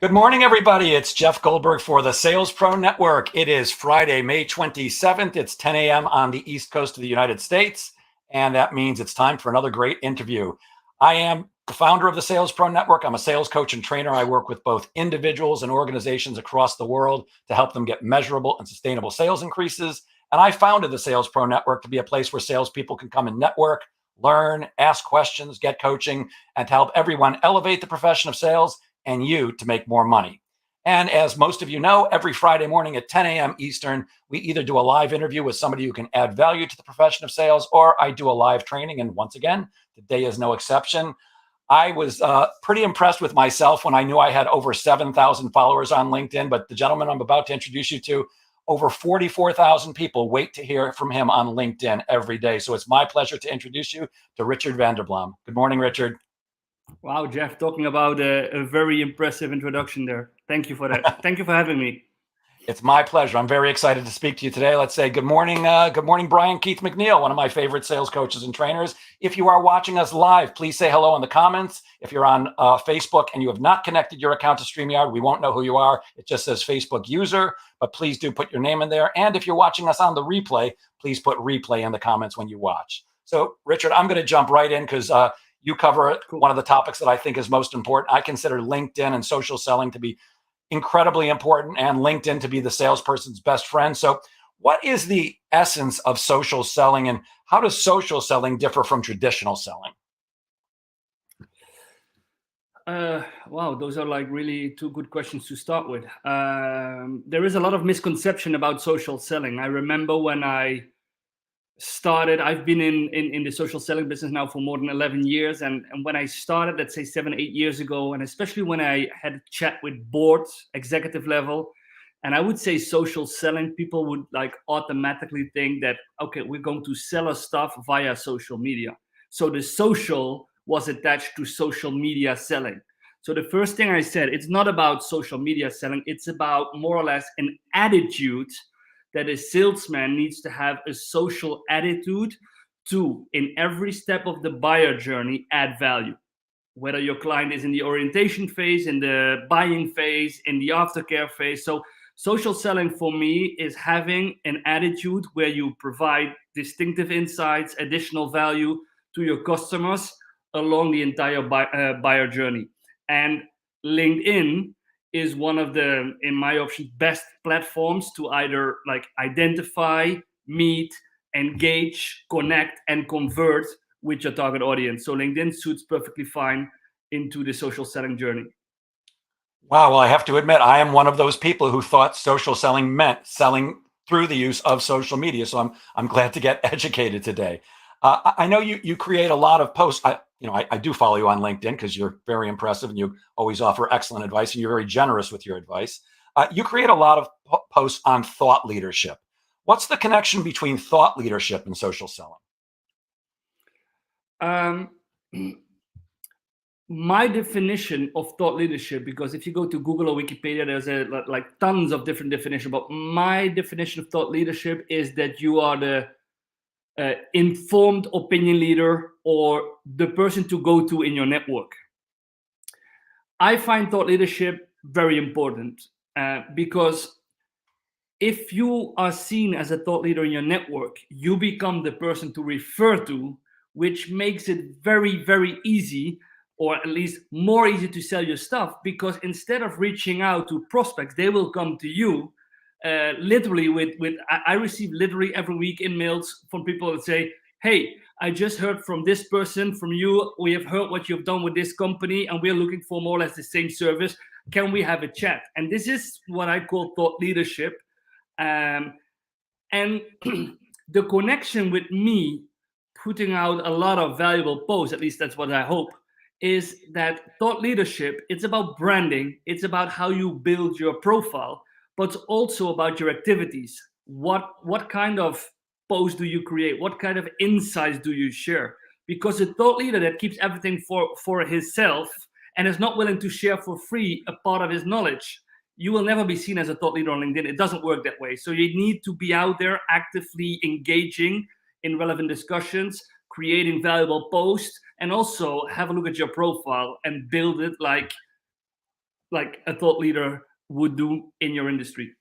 Good morning, everybody. It's Jeff Goldberg for the Sales Pro Network. It is Friday, May 27th. It's 10 a.m. on the East Coast of the United States, and that means it's time for another great interview. I am the founder of the Sales Pro Network. I'm a sales coach and trainer. I work with both individuals and organizations across the world to help them get measurable and sustainable sales increases. And I founded the Sales Pro Network to be a place where salespeople can come and network, learn, ask questions, get coaching, and to help everyone elevate the profession of sales and you to make more money. And as most of you know, every Friday morning at 10 a.m. Eastern, we either do a live interview with somebody who can add value to the profession of sales, or I do a live training. And once again, today is no exception. I was pretty impressed with myself when I knew I had over 7,000 followers on LinkedIn, but the gentleman I'm about to introduce you to, over 44,000 people wait to hear from him on LinkedIn every day. So it's my pleasure to introduce you to Richard Vanderblom. Good morning, Richard. Wow, Jeff, talking about a very impressive introduction there. Thank you for that. Thank you for having me. It's my pleasure. I'm very excited to speak to you today. Let's say good morning, Brian Keith McNeil, one of my favorite sales coaches and trainers. If you are watching us live, please say hello in the comments. If you're on Facebook and you have not connected your account to StreamYard, we won't know who you are. It just says Facebook user, but please do put your name in there. And if you're watching us on the replay, please put replay in the comments when you watch. So, Richard, I'm going to jump right in because you cover one of the topics that I think is most important. I consider LinkedIn and social selling to be incredibly important, and LinkedIn to be the salesperson's best friend. So what is the essence of social selling, and how does social selling differ from traditional selling? Wow, those are like really two good questions to start with. There is a lot of misconception about social selling. I remember when I started, I've been in the social selling business now for more than 11 years. And when I started, let's say 7-8 years ago, and especially when I had a chat with boards, executive level, and I would say social selling, people would like automatically think that, okay, we're going to sell us stuff via social media. So the social was attached to social media selling. So the first thing I said, it's not about social media selling. It's about more or less an attitude that a salesman needs to have, a social attitude to, in every step of the buyer journey, add value. Whether your client is in the orientation phase, in the buying phase, in the aftercare phase. So social selling for me is having an attitude where you provide distinctive insights, additional value to your customers along the entire buyer journey. And LinkedIn is one of the, in my opinion, best platforms to either like identify, meet, engage, connect, and convert with your target audience. So LinkedIn suits perfectly fine into the social selling journey. Wow. Well, I have to admit, I am one of those people who thought social selling meant selling through the use of social media. So I'm glad to get educated today. I know you create a lot of posts. I do follow you on LinkedIn because you're very impressive and you always offer excellent advice and you're very generous with your advice. You create a lot of posts on thought leadership. What's the connection between thought leadership and social selling? My definition of thought leadership, because if you go to Google or Wikipedia, there's like tons of different definitions. But my definition of thought leadership is that you are the informed opinion leader or the person to go to in your network. I find thought leadership very important because if you are seen as a thought leader in your network, you become the person to refer to, which makes it very, very easy, or at least more easy to sell your stuff, because instead of reaching out to prospects, they will come to you. Literally I receive literally every week emails from people that say, hey, I just heard from this person, from you. We have heard what you've done with this company and we're looking for more or less the same service. Can we have a chat? And this is what I call thought leadership. And the connection with me putting out a lot of valuable posts, at least that's what I hope, is that thought leadership, it's about branding. It's about how you build your profile, but also about your activities. What kind of post do you create? What kind of insights do you share? Because a thought leader that keeps everything for himself and is not willing to share for free a part of his knowledge, you will never be seen as a thought leader on LinkedIn. It doesn't work that way. So you need to be out there actively engaging in relevant discussions, creating valuable posts, and also have a look at your profile and build it like like a thought leader would do in your industry.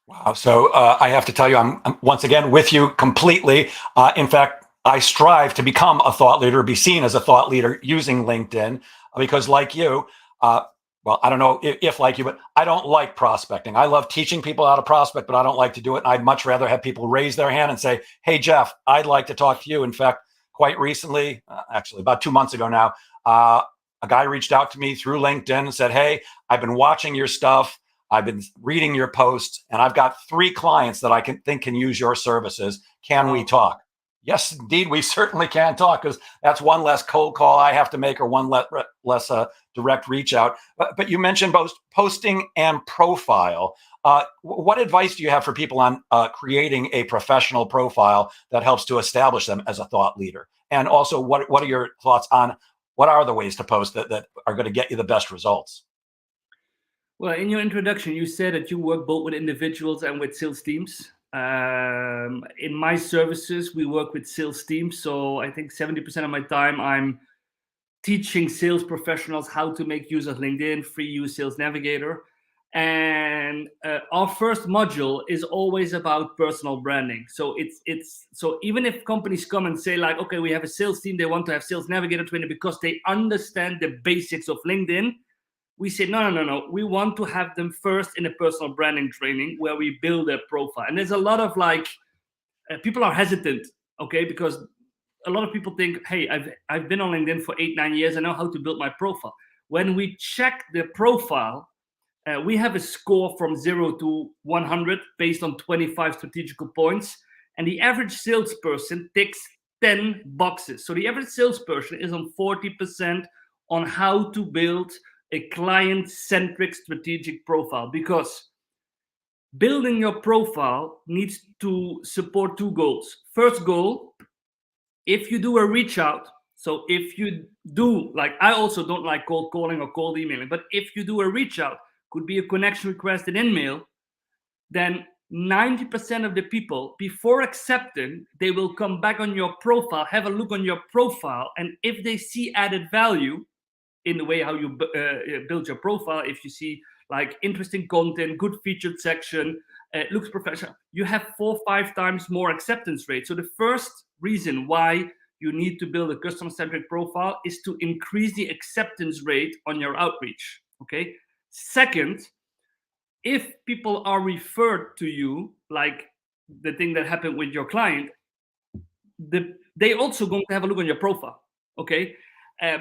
Wow. So I have to tell you, I'm once again with you completely. In fact, I strive to become a thought leader, be seen as a thought leader using LinkedIn, because like you, well, I don't know if like you, but I don't like prospecting. I love teaching people how to prospect, but I don't like to do it. And I'd much rather have people raise their hand and say, hey, Jeff, I'd like to talk to you. In fact, quite recently, actually about 2 months ago now, a guy reached out to me through LinkedIn and said, hey, I've been watching your stuff. I've been reading your posts, and I've got 3 clients that I think can use your services. Can we talk? Yes, indeed, we certainly can talk, because that's one less cold call I have to make, or one less direct reach out. But you mentioned both posting and profile. What advice do you have for people on creating a professional profile that helps to establish them as a thought leader? And also, what are your thoughts on what are the ways to post that are going to get you the best results? Well, in your introduction, you said that you work both with individuals and with sales teams. In my services, we work with sales teams. So I think 70% of my time, I'm teaching sales professionals how to make use of LinkedIn, free use Sales Navigator. And our first module is always about personal branding. So so even if companies come and say like, okay, we have a sales team, they want to have Sales Navigator training because they understand the basics of LinkedIn. We say, no. We want to have them first in a personal branding training where we build their profile. And there's a lot of like, people are hesitant, okay? Because a lot of people think, hey, I've been on LinkedIn for 8-9 years. I know how to build my profile. When we check the profile, we have a score from 0 to 100 based on 25 strategical points. And the average salesperson ticks 10 boxes. So the average salesperson is on 40% on how to build a client-centric strategic profile, because building your profile needs to support 2 goals. First goal, if you do a reach out, so if you do, like, I also don't like cold calling or cold emailing, but if you do a reach out, could be a connection request in InMail, then 90% of the people, before accepting, they will come back on your profile, have a look on your profile, and if they see added value in the way how you build your profile, if you see like interesting content, good featured section, looks professional, you have 4-5 times more acceptance rate. So the first reason why you need to build a customer-centric profile is to increase the acceptance rate on your outreach, okay? Second, if people are referred to you, like the thing that happened with your client, they also going to have a look on your profile, okay?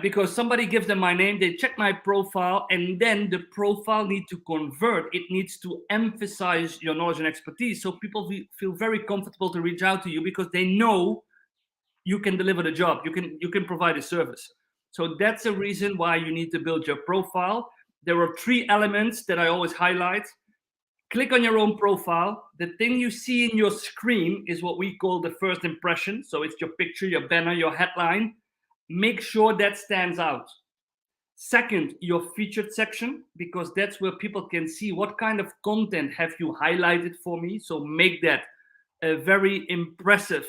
Because somebody gives them my name, they check my profile, and then the profile needs to convert. It needs to emphasize your knowledge and expertise, so people feel very comfortable to reach out to you because they know you can deliver the job, you can provide a service. So that's a reason why you need to build your profile. There are 3 elements that I always highlight. Click on your own profile. The thing you see in your screen is what we call the first impression. So it's your picture, your banner, your headline. Make sure that stands out. Second, your featured section, because that's where people can see what kind of content have you highlighted for me. So make that a very impressive,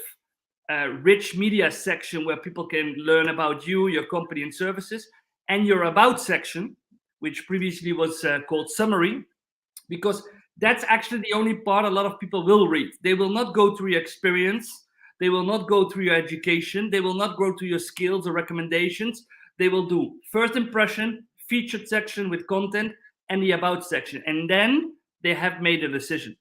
rich media section where people can learn about you, your company and services. And your about section, which previously was called summary, because that's actually the only part a lot of people will read. They will not go through your experience. They will not go through your education. They will not go through your skills or recommendations. They will do first impression, featured section with content, and the about section. And then they have made a decision.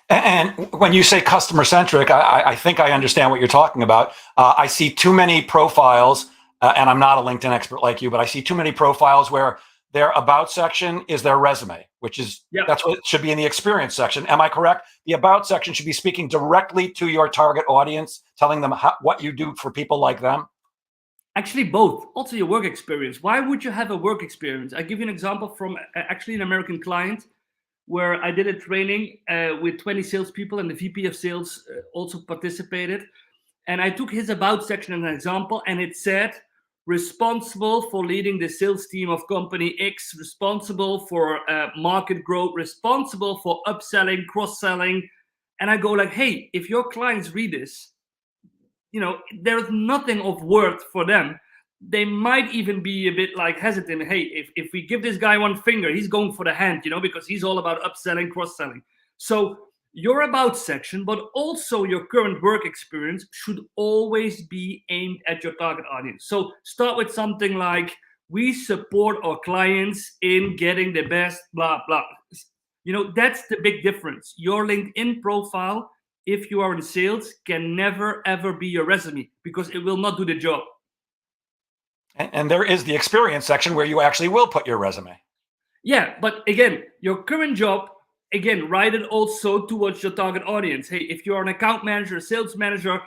And when you say customer centric, I think I understand what you're talking about. I see too many profiles, and I'm not a LinkedIn expert like you, but I see too many profiles where their about section is their resume, which is, that's what should be in the experience section. Am I correct? The about section should be speaking directly to your target audience, telling them what you do for people like them. Actually, both. Also your work experience. Why would you have a work experience? I give you an example from actually an American client where I did a training with 20 salespeople, and the VP of sales also participated. And I took his about section as an example, and it said, responsible for leading the sales team of company X, responsible for market growth, responsible for upselling, cross-selling. And I go like, hey, if your clients read this, you know, there's nothing of worth for them. they might even be a bit like hesitant. Hey, if we give this guy one finger, he's going for the hand, because he's all about upselling, cross-selling. So your about section, but also your current work experience should always be aimed at your target audience. So start with something like, we support our clients in getting the best, blah, blah. That's the big difference. Your LinkedIn profile, if you are in sales, can never, ever be your resume, because it will not do the job. And there is the experience section where you actually will put your resume. Yeah, but again, your current job, again, write it also towards your target audience. Hey, if you're an account manager, sales manager,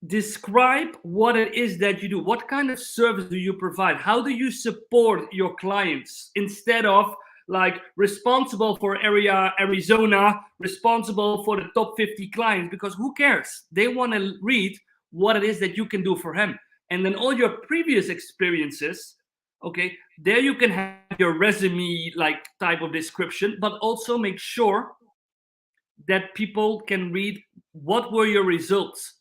describe what it is that you do. What kind of service do you provide? How do you support your clients, instead of like responsible for area Arizona, responsible for the top 50 clients? Because who cares? They want to read what it is that you can do for him. And then all your previous experiences, okay, there you can have your resume like type of description, but also make sure that people can read what were your results,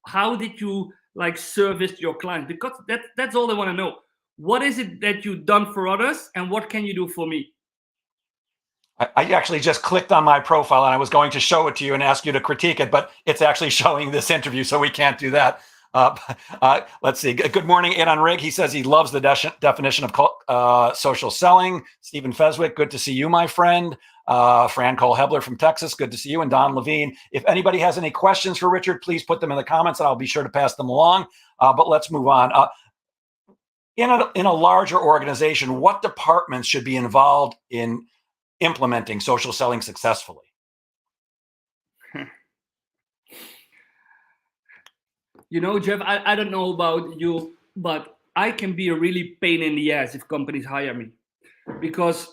how did you like service your clients, because that's all they want to know. What is it that you've done for others, and what can you do for me? I actually just clicked on my profile and I was going to show it to you and ask you to critique it, but it's actually showing this interview, so we can't do that. Let's see. Good morning, Adon Rigg. He says he loves the definition of social selling. Stephen Feswick, good to see you, my friend. Fran Cole Hebler from Texas, good to see you. And Don Levine. If anybody has any questions for Richard, please put them in the comments and I'll be sure to pass them along. But let's move on. In a larger organization, what departments should be involved in implementing social selling successfully? Jeff, I don't know about you, but I can be a really pain in the ass if companies hire me, because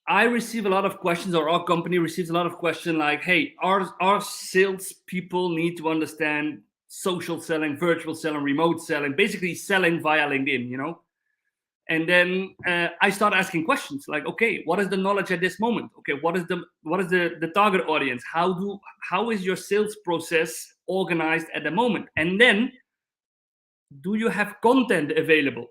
I receive a lot of questions, or our company receives a lot of questions like, hey, our sales people need to understand social selling, virtual selling, remote selling, basically selling via LinkedIn, And then I start asking questions like, okay, what is the knowledge at this moment? Okay, what is the target audience? How is your sales process organized at the moment? And then, do you have content available?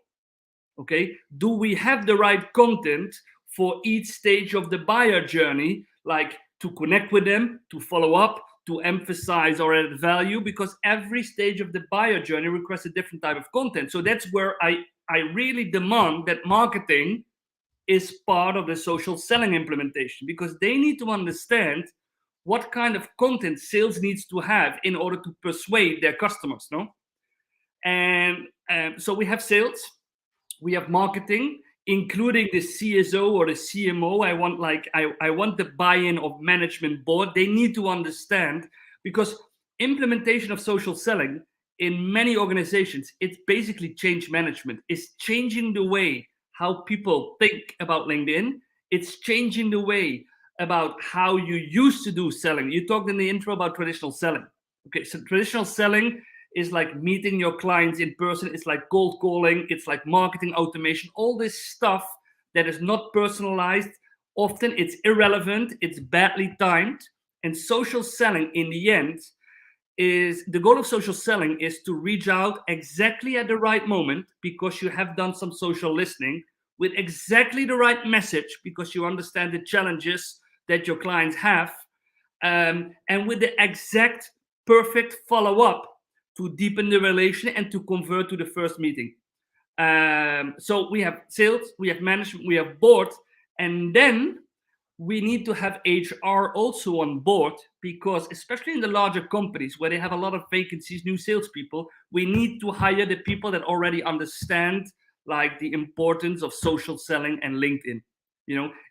Okay, do we have the right content for each stage of the buyer journey, like to connect with them, to follow up, to emphasize or add value? Because every stage of the buyer journey requires a different type of content. So that's where I really demand that marketing is part of the social selling implementation, because they need to understand what kind of content sales needs to have in order to persuade their customers, no? And so we have sales, we have marketing, including the CSO or the CMO. I want the buy-in of management board. They need to understand, because implementation of social selling in many organizations, it's basically change management. It's changing the way how people think about LinkedIn. It's changing the way about how you used to do selling. You talked in the intro about traditional selling. Okay, so traditional selling is like meeting your clients in person. It's like cold calling. It's like marketing automation. All this stuff that is not personalized. Often it's irrelevant. It's badly timed. And social selling, in the end, is the goal of social selling is to reach out exactly at the right moment, because you have done some social listening, with exactly the right message, because you understand the challenges that your clients have, and with the exact perfect follow-up to deepen the relation and to convert to the first meeting. So we have sales, we have management, we have board, and then we need to have HR also on board, because especially in the larger companies where they have a lot of vacancies, new salespeople, we need to hire the people that already understand like the importance of social selling and LinkedIn.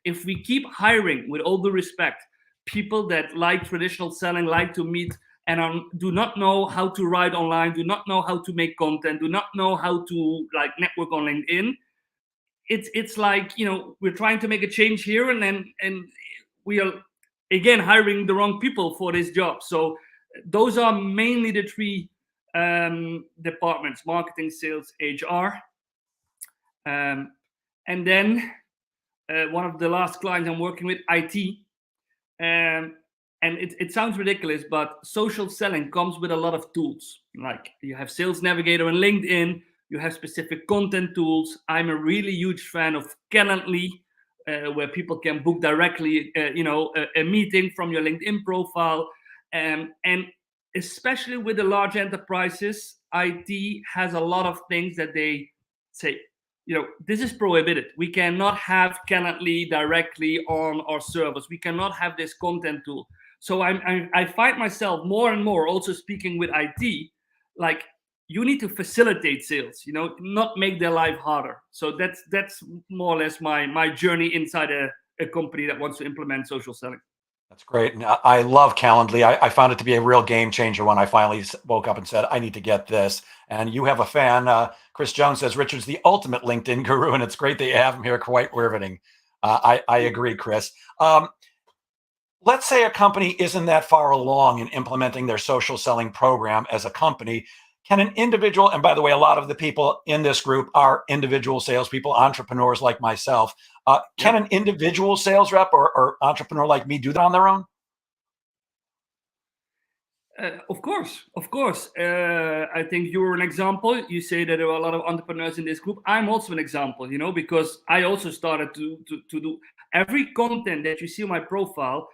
If we keep hiring, with all due respect, people that like traditional selling, like to meet and do not know how to write online, do not know how to make content, do not know how to like network on LinkedIn, it's like, we're trying to make a change here, and we are again hiring the wrong people for this job. So those are mainly the three departments: marketing, sales, HR. And then one of the last clients I'm working with, IT. And it sounds ridiculous, but social selling comes with a lot of tools. Like you have Sales Navigator and LinkedIn, You have specific content tools. I'm a really huge fan of Calendly, where people can book directly, a meeting from your LinkedIn profile. And especially with the large enterprises, IT has a lot of things that they say, this is prohibited. We cannot have Calendly directly on our servers. We cannot have this content tool. So I find myself more and more also speaking with IT, like, you need to facilitate sales, not make their life harder. So that's more or less my journey inside a company that wants to implement social selling. That's great. And I love Calendly. I found it to be a real game changer when I finally woke up and said, I need to get this. And you have a fan. Chris Jones says, Richard's the ultimate LinkedIn guru, and it's great that you have him here. Quite riveting. I agree, Chris. Let's say a company isn't that far along in implementing their social selling program as a company. Can an individual, and by the way, a lot of the people in this group are individual salespeople, entrepreneurs like myself. Can an individual sales rep or entrepreneur like me do that on their own? Of course. I think you're an example. You say that there are a lot of entrepreneurs in this group. I'm also an example, because I also started to do every content that you see on my profile.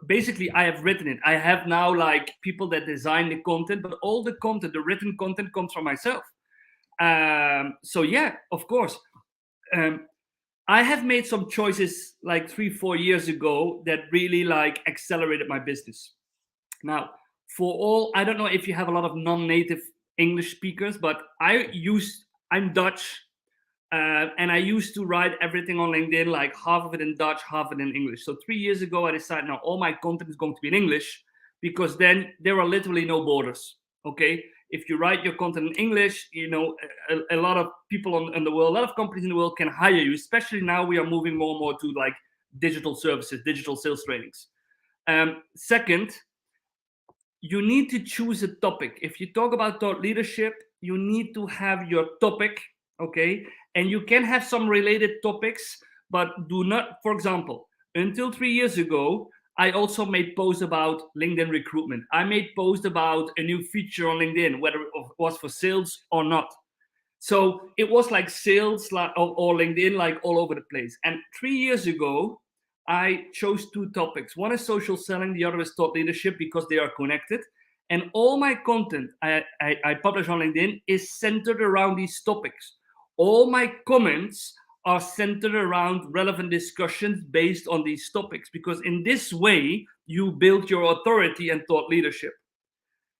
Basically, I have written it. I have now like people that design the content, but all the content, the written content, comes from myself. So yeah, of course. I have made some choices like 3-4 years ago that really like accelerated my business. Now, I don't know if you have a lot of non-native English speakers, but I'm Dutch. And I used to write everything on LinkedIn, like half of it in Dutch, half of it in English. So 3 years ago, I decided now all my content is going to be in English, because then there are literally no borders. Okay, if you write your content in English, a lot of people in the world, a lot of companies in the world can hire you. Especially now, we are moving more and more to like digital services, digital sales trainings. Second, you need to choose a topic. If you talk about thought leadership, you need to have your topic. Okay, and you can have some related topics, but do not, for example, until 3 years ago, I also made posts about LinkedIn recruitment. I made posts about a new feature on LinkedIn, whether it was for sales or not. So it was like sales or LinkedIn, like all over the place. And 3 years ago, I chose 2 topics. One is social selling, the other is thought leadership, because they are connected. And all my content I publish on LinkedIn is centered around these topics. All my comments are centered around relevant discussions based on these topics, because in this way, you build your authority and thought leadership.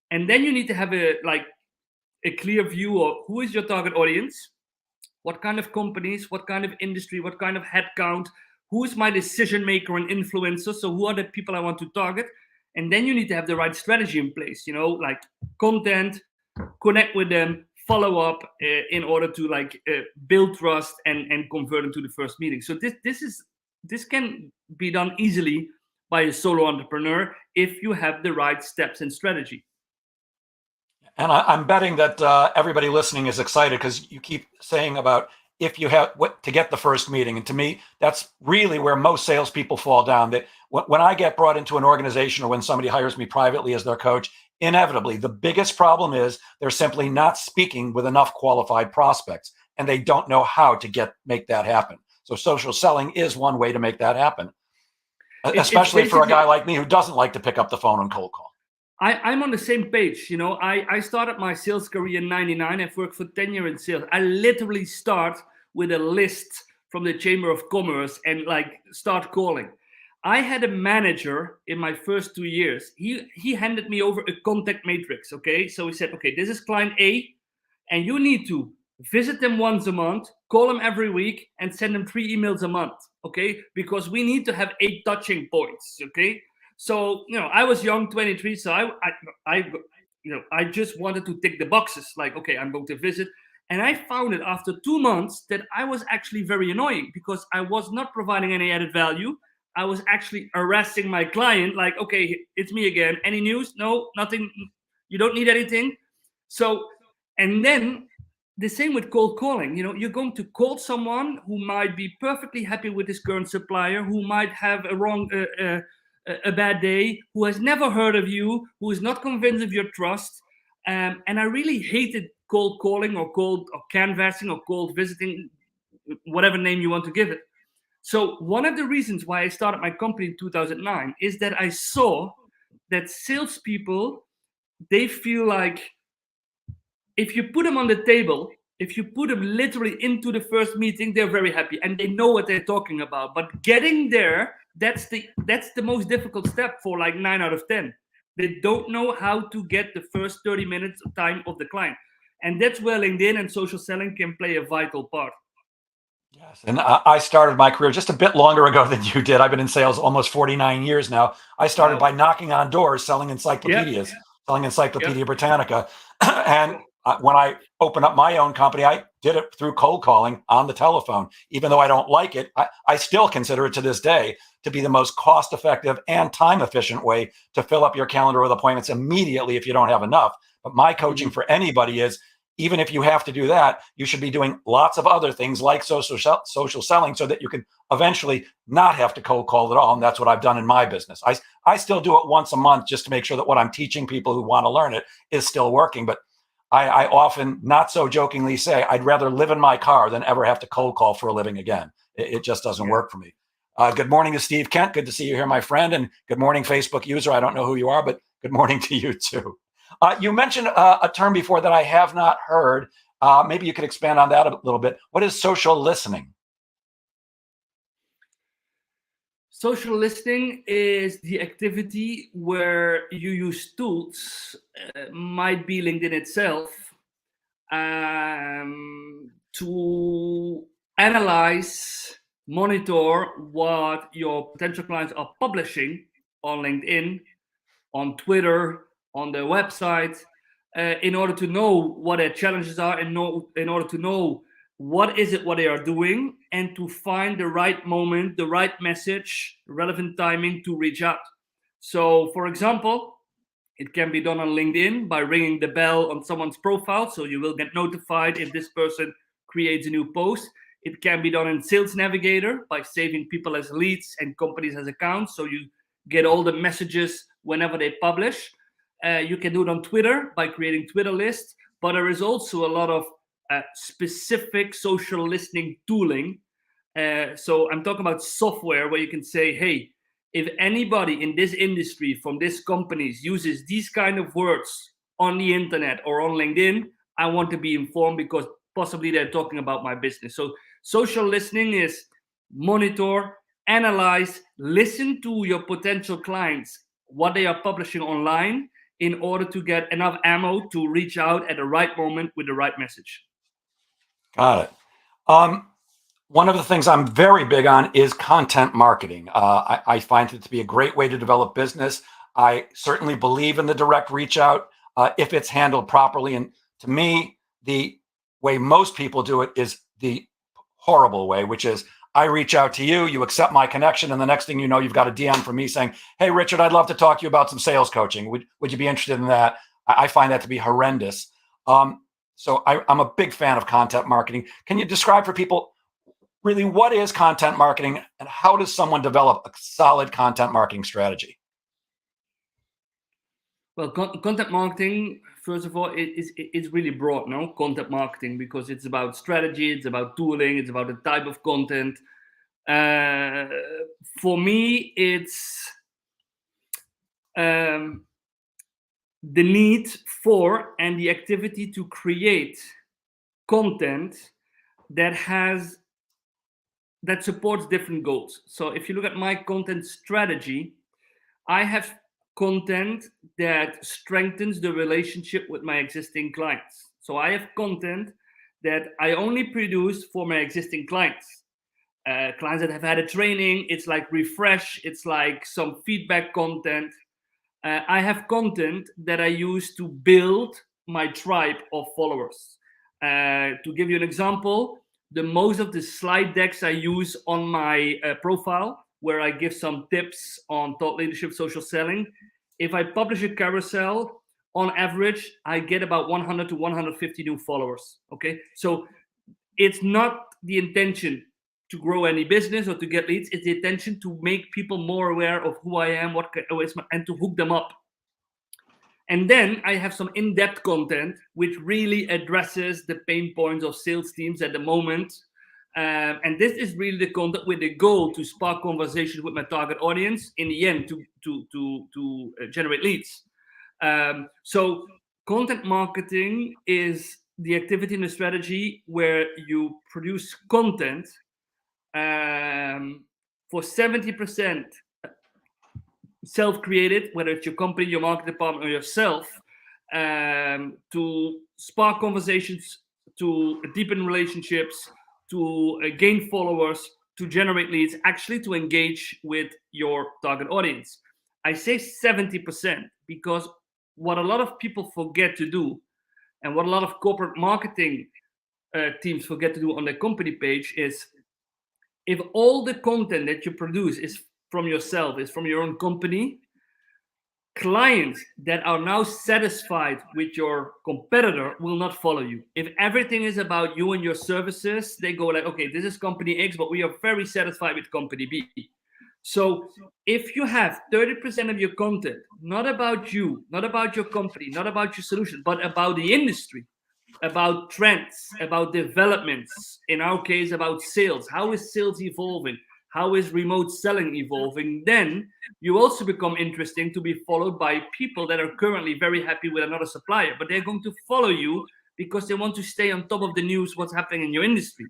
And then you need to have a clear view of who is your target audience, what kind of companies, what kind of industry, what kind of headcount, who is my decision maker and influencer, so who are the people I want to target. And then you need to have the right strategy in place, like content, connect with them, follow up in order to build trust and convert them to the first meeting. So this can be done easily by a solo entrepreneur if you have the right steps and strategy. And I'm betting that everybody listening is excited, because you keep saying about if you have to get the first meeting. And to me, that's really where most salespeople fall down. That when I get brought into an organization, or when somebody hires me privately as their coach, inevitably, the biggest problem is they're simply not speaking with enough qualified prospects, and they don't know how to make that happen. So social selling is one way to make that happen, especially for a guy like me who doesn't like to pick up the phone and cold call. I'm on the same page. I started my sales career in '99. I've worked for 10 years in sales. I literally start with a list from the Chamber of Commerce and start calling. I had a manager in my first 2 years. He handed me over a contact matrix. Okay, so he said, okay, this is client A, and you need to visit them once a month, call them every week, and send them 3 emails a month. Okay, because we need to have 8 touching points. Okay, so I was young, 23, so I just wanted to tick the boxes. Like, okay, I'm going to visit. And I found it after 2 months that I was actually very annoying, because I was not providing any added value. I was actually harassing my client, like, okay, it's me again. Any news? No, nothing. You don't need anything. So, and then the same with cold calling. You're going to call someone who might be perfectly happy with his current supplier, who might have a bad day, who has never heard of you, who is not convinced of your trust. And I really hated cold calling or canvassing or cold visiting, whatever name you want to give it. So one of the reasons why I started my company in 2009 is that I saw that salespeople, they feel like if you put them on the table, if you put them literally into the first meeting, they're very happy and they know what they're talking about. But getting there, that's the most difficult step for like 9 out of 10. They don't know how to get the first 30 minutes of time of the client. And that's where LinkedIn and social selling can play a vital part. Yes, and I started my career just a bit longer ago than you did. I've been in sales almost 49 years now. I started by knocking on doors, selling encyclopedias, selling Encyclopedia Britannica. And when I opened up my own company, I did it through cold calling on the telephone. Even though I don't like it, I still consider it to this day to be the most cost-effective and time-efficient way to fill up your calendar with appointments immediately if you don't have enough. But my coaching for anybody is, even if you have to do that, you should be doing lots of other things like social selling so that you can eventually not have to cold call at all. And that's what I've done in my business. I still do it once a month just to make sure that what I'm teaching people who want to learn it is still working. But I often, not so jokingly, say I'd rather live in my car than ever have to cold call for a living again. It just doesn't work for me. Good morning to Steve Kent. Good to see you here, my friend. And good morning, Facebook user. I don't know who you are, but good morning to you too. You mentioned a term before that I have not heard. Maybe you could expand on that a little bit. What is social listening? Social listening is the activity where you use tools, might be LinkedIn itself, to analyze, monitor what your potential clients are publishing on LinkedIn, on Twitter, on their website, in order to know what their challenges are, and in order to know what they are doing, and to find the right moment, the right message, relevant timing to reach out. So, for example, it can be done on LinkedIn by ringing the bell on someone's profile, so you will get notified if this person creates a new post. It can be done in Sales Navigator by saving people as leads and companies as accounts, so you get all the messages whenever they publish. You can do it on Twitter by creating Twitter lists, but there is also a lot of specific social listening tooling. So I'm talking about software where you can say, hey, if anybody in this industry from these companies uses these kind of words on the internet or on LinkedIn, I want to be informed because possibly they're talking about my business. So social listening is monitor, analyze, listen to your potential clients, what they are publishing online, in order to get enough ammo to reach out at the right moment with the right message. Got it. One of the things I'm very big on is content marketing. I find it to be a great way to develop business. I certainly believe in the direct reach out if it's handled properly. And to me, the way most people do it is the horrible way, which is I reach out to you, you accept my connection, and the next thing you know, you've got a DM from me saying, hey, Richard, I'd love to talk to you about some sales coaching. Would you be interested in that? I find that to be horrendous. So I'm a big fan of content marketing. Can you describe for people really what is content marketing and how does someone develop a solid content marketing strategy? Well, content marketing, first of all, it's really broad, no? Content marketing, because it's about strategy, it's about tooling, it's about the type of content. For me, it's the need for and the activity to create content that supports different goals. So if you look at my content strategy, I have content that strengthens the relationship with my existing clients. So I have content that I only produce for my existing clients. Clients that have had a training, it's like refresh, it's like some feedback content. I have content that I use to build my tribe of followers. To give you an example, most of the slide decks I use on my profile, where I give some tips on thought leadership, social selling. If I publish a carousel, on average, I get about 100 to 150 new followers. Okay, so it's not the intention to grow any business or to get leads. It's the intention to make people more aware of who I am, and to hook them up. And then I have some in-depth content which really addresses the pain points of sales teams at the moment. And this is really the content with the goal to spark conversations with my target audience, in the end to generate leads. So content marketing is the activity and the strategy where you produce content for 70% self-created, whether it's your company, your marketing department, or yourself, to spark conversations, to deepen relationships, to gain followers, to generate leads, actually to engage with your target audience. I say 70% because what a lot of people forget to do, and what a lot of corporate marketing teams forget to do on their company page, is if all the content that you produce is from yourself, is from your own company, clients that are now satisfied with your competitor will not follow you. If everything is about you and your services, they go like, okay, this is company X, but we are very satisfied with company B. So if you have 30% of your content not about you, not about your company, not about your solution, but about the industry, about trends, about developments, in our case about sales, how is sales evolving, how is remote selling evolving, then you also become interesting to be followed by people that are currently very happy with another supplier, but they're going to follow you because they want to stay on top of the news, what's happening in your industry.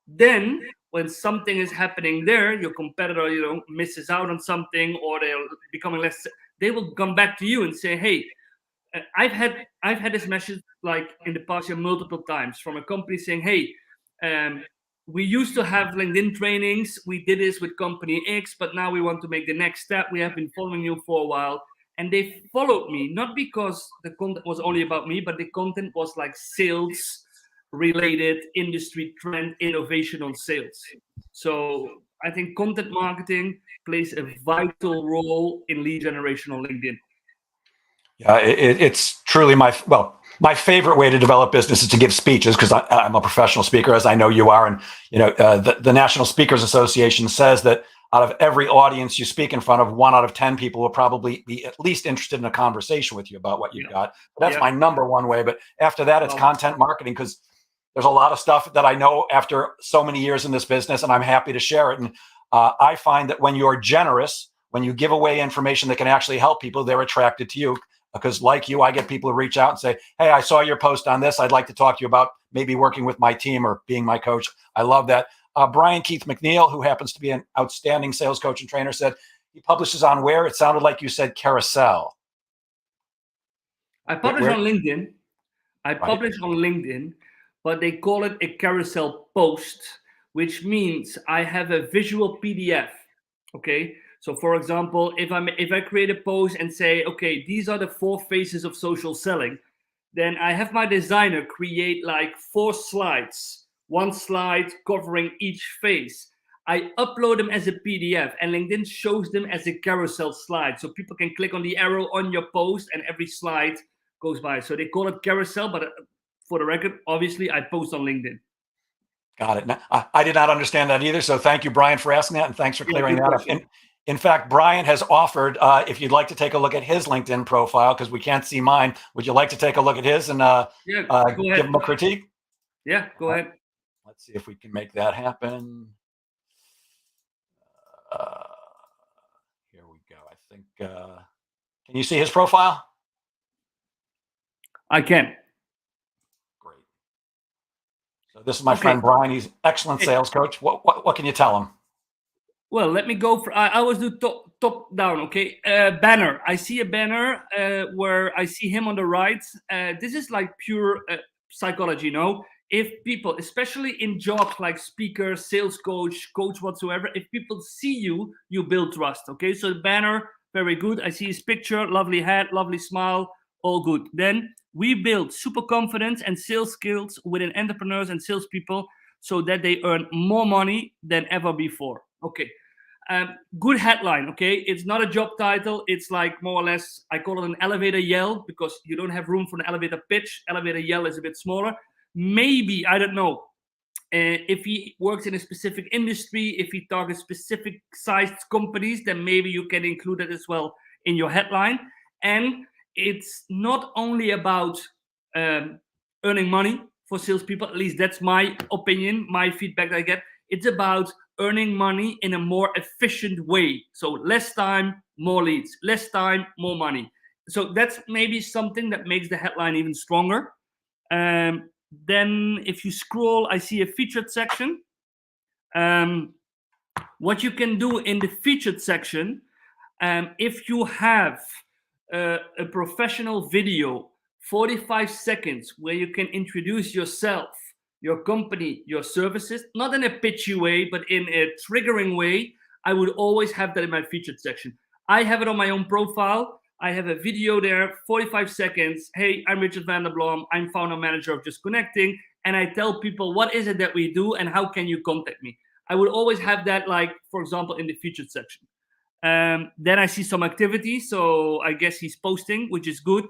Then when something is happening there, your competitor, misses out on something, or they're becoming less, they will come back to you and say, hey, I've had this message like in the past year multiple times from a company saying, hey, we used to have LinkedIn trainings. We did this with company X, but now we want to make the next step. We have been following you for a while. And they followed me, not because the content was only about me, but the content was like sales related, industry trend, innovation on sales. So I think content marketing plays a vital role in lead generation on LinkedIn. Yeah, it's truly my favorite way to develop business is to give speeches, because I'm a professional speaker, as I know you are, and the National Speakers Association says that out of every audience you speak in front of, 1 out of 10 people will probably be at least interested in a conversation with you about what you've got. But that's my number one way. But after that, it's content marketing, because there's a lot of stuff that I know after so many years in this business, and I'm happy to share it. And I find that when you're generous, when you give away information that can actually help people, they're attracted to you. Because like you, I get people who reach out and say, hey, I saw your post on this. I'd like to talk to you about maybe working with my team or being my coach. I love that. Brian Keith McNeil, who happens to be an outstanding sales coach and trainer, said he publishes on where? It sounded like you said Carousel. I publish on LinkedIn. Publish on LinkedIn, but they call it a carousel post, which means I have a visual PDF. Okay. So for example, if I create a post and say, okay, these are the 4 phases of social selling, then I have my designer create like 4 slides, 1 slide covering each phase. I upload them as a PDF, and LinkedIn shows them as a carousel slide. So people can click on the arrow on your post and every slide goes by. So they call it carousel, but for the record, obviously I post on LinkedIn. Got it. Now, I did not understand that either. So thank you, Brian, for asking that. And thanks for clearing that up. In fact, Brian has offered, if you'd like to take a look at his LinkedIn profile, because we can't see mine, would you like to take a look at his and give him a critique? Yeah, go ahead. Let's see if we can make that happen. Here we go. I think, can you see his profile? I can. Great. So this is my friend Brian. He's an excellent sales coach. What can you tell him? Well, let me go for, I always do top down, okay? Banner. I see a banner where I see him on the right. This is like pure psychology, If people, especially in jobs like speaker, sales coach whatsoever, if people see you, you build trust, okay? So the banner, very good. I see his picture, lovely hat, lovely smile, all good. Then we build super confidence and sales skills within entrepreneurs and salespeople so that they earn more money than ever before. Okay. Good headline, okay? It's not a job title. It's like more or less, I call it an elevator yell, because you don't have room for an elevator pitch. Elevator yell is a bit smaller. Maybe, I don't know, if he works in a specific industry, if he targets specific sized companies, then maybe you can include it as well in your headline. And it's not only about earning money for salespeople. At least that's my opinion, my feedback that I get. It's about earning money in a more efficient way. So less time, more leads. Less time, more money. So that's maybe something that makes the headline even stronger. Then if you scroll, I see a featured section. What you can do in the featured section, if you have a professional video, 45 seconds, where you can introduce yourself, your company, your services, not in a pitchy way, but in a triggering way, I would always have that in my featured section. I have it on my own profile. I have a video there, 45 seconds. Hey, I'm Richard van der Blom. I'm founder manager of Just Connecting. And I tell people, what is it that we do and how can you contact me? I would always have that, like, for example, in the featured section. Then I see some activity. So I guess he's posting, which is good.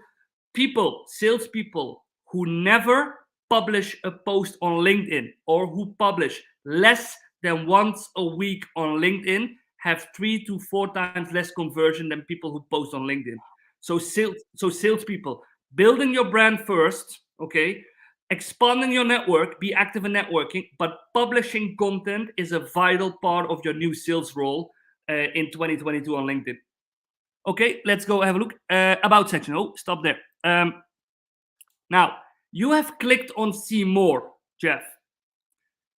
Salespeople who never publish a post on LinkedIn or who publish less than once a week on LinkedIn have 3 to 4 times less conversion than people who post on LinkedIn. So salespeople, building your brand first, okay? Expanding your network, be active in networking, but publishing content is a vital part of your new sales role in 2022 on LinkedIn. Okay, let's go have a look. About section. Oh, stop there. Now, you have clicked on see more, Jeff.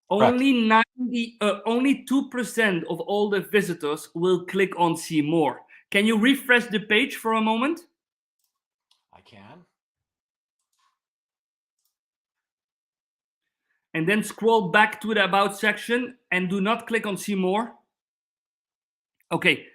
Only 2% of all the visitors will click on see more. Can you refresh the page for a moment? I can. And then scroll back to the about section and do not click on see more. Okay,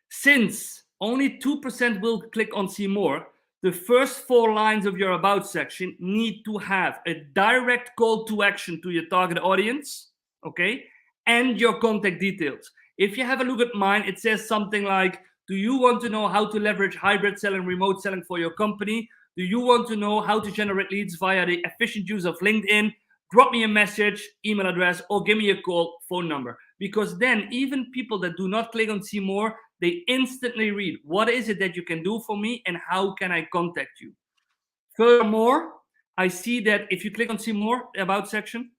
since only 2% will click on see more, the first 4 lines of your about section need to have a direct call to action to your target audience, okay, and your contact details. If you have a look at mine, it says something like, do you want to know how to leverage hybrid selling, remote selling for your company? Do you want to know how to generate leads via the efficient use of LinkedIn? Drop me a message, email address, or give me a call, phone number. Because then even people that do not click on see more, they instantly read, what is it that you can do for me and how can I contact you? Furthermore, I see that if you click on see more, about section,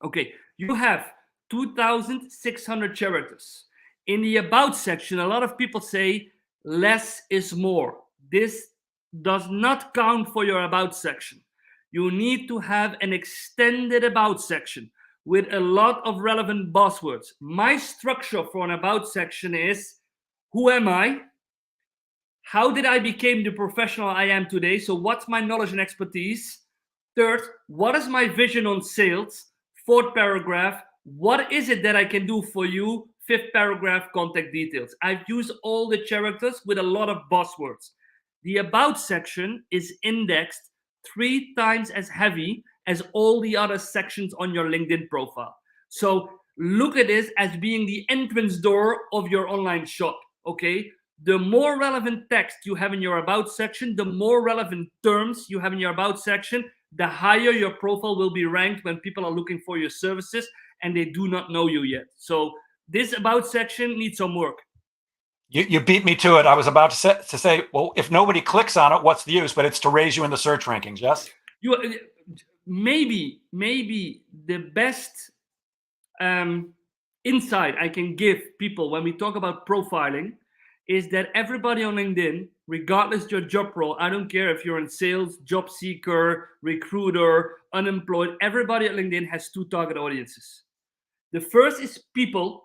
okay, you have 2,600 characters. In the about section, a lot of people say less is more. This does not count for your about section. You need to have an extended about section with a lot of relevant buzzwords. My structure for an about section is, who am I? How did I become the professional I am today? So what's my knowledge and expertise? Third, what is my vision on sales? Fourth paragraph, what is it that I can do for you? Fifth paragraph, contact details. I've used all the characters with a lot of buzzwords. The about section is indexed 3 times as heavy as all the other sections on your LinkedIn profile. So look at this as being the entrance door of your online shop, okay? The more relevant text you have in your about section, the more relevant terms you have in your about section, the higher your profile will be ranked when people are looking for your services and they do not know you yet. So this about section needs some work. You beat me to it. I was about to say, well, if nobody clicks on it, what's the use? But it's to raise you in the search rankings, yes? Maybe the best insight I can give people when we talk about profiling is that everybody on LinkedIn, regardless your job role, I don't care if you're in sales, job seeker, recruiter, unemployed, everybody at LinkedIn has 2 target audiences. The first is people.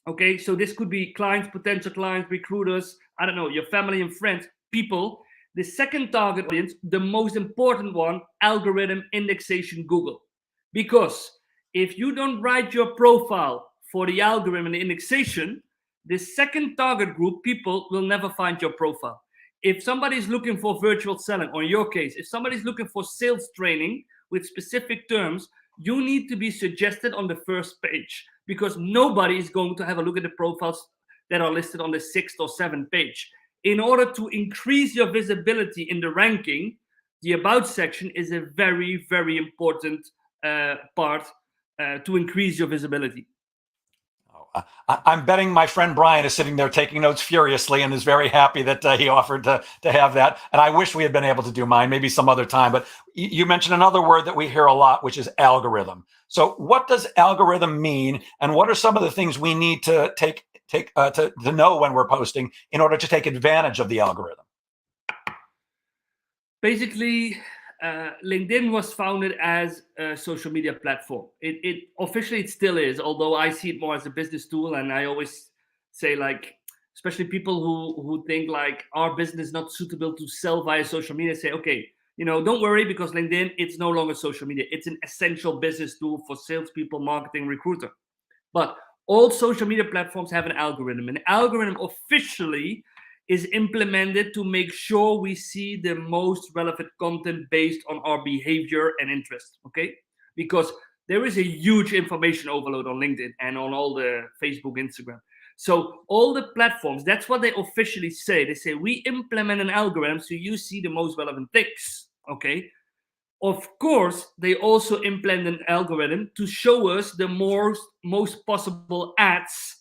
Okay, so this could be clients, potential clients, recruiters, I don't know, your family and friends, people. The second target audience, the most important one, algorithm, indexation, Google. Because if you don't write your profile for the algorithm and the indexation, the second target group, people, will never find your profile. If somebody's looking for virtual selling, or in your case, if somebody's looking for sales training with specific terms, you need to be suggested on the first page, because nobody is going to have a look at the profiles that are listed on the 6th or 7th page. In order to increase your visibility in the ranking, the about section is a very, very important part to increase your visibility. Oh, I'm betting my friend Brian is sitting there taking notes furiously and is very happy that he offered to have that. And I wish we had been able to do mine, maybe some other time. But you mentioned another word that we hear a lot, which is algorithm. So what does algorithm mean? And what are some of the things we need to to know when we're posting in order to take advantage of the algorithm? Basically, LinkedIn was founded as a social media platform. It officially it still is, although I see it more as a business tool. And I always say, like, especially people who think like our business is not suitable to sell via social media, say, okay, don't worry, because LinkedIn, it's no longer social media. It's an essential business tool for salespeople, marketing, recruiter. But all social media platforms have an algorithm. An algorithm officially is implemented to make sure we see the most relevant content based on our behavior and interest, okay? Because there is a huge information overload on LinkedIn and on all the Facebook, Instagram. So all the platforms, that's what they officially say. They say, we implement an algorithm so you see the most relevant things, okay? Of course, they also implement an algorithm to show us the most possible ads,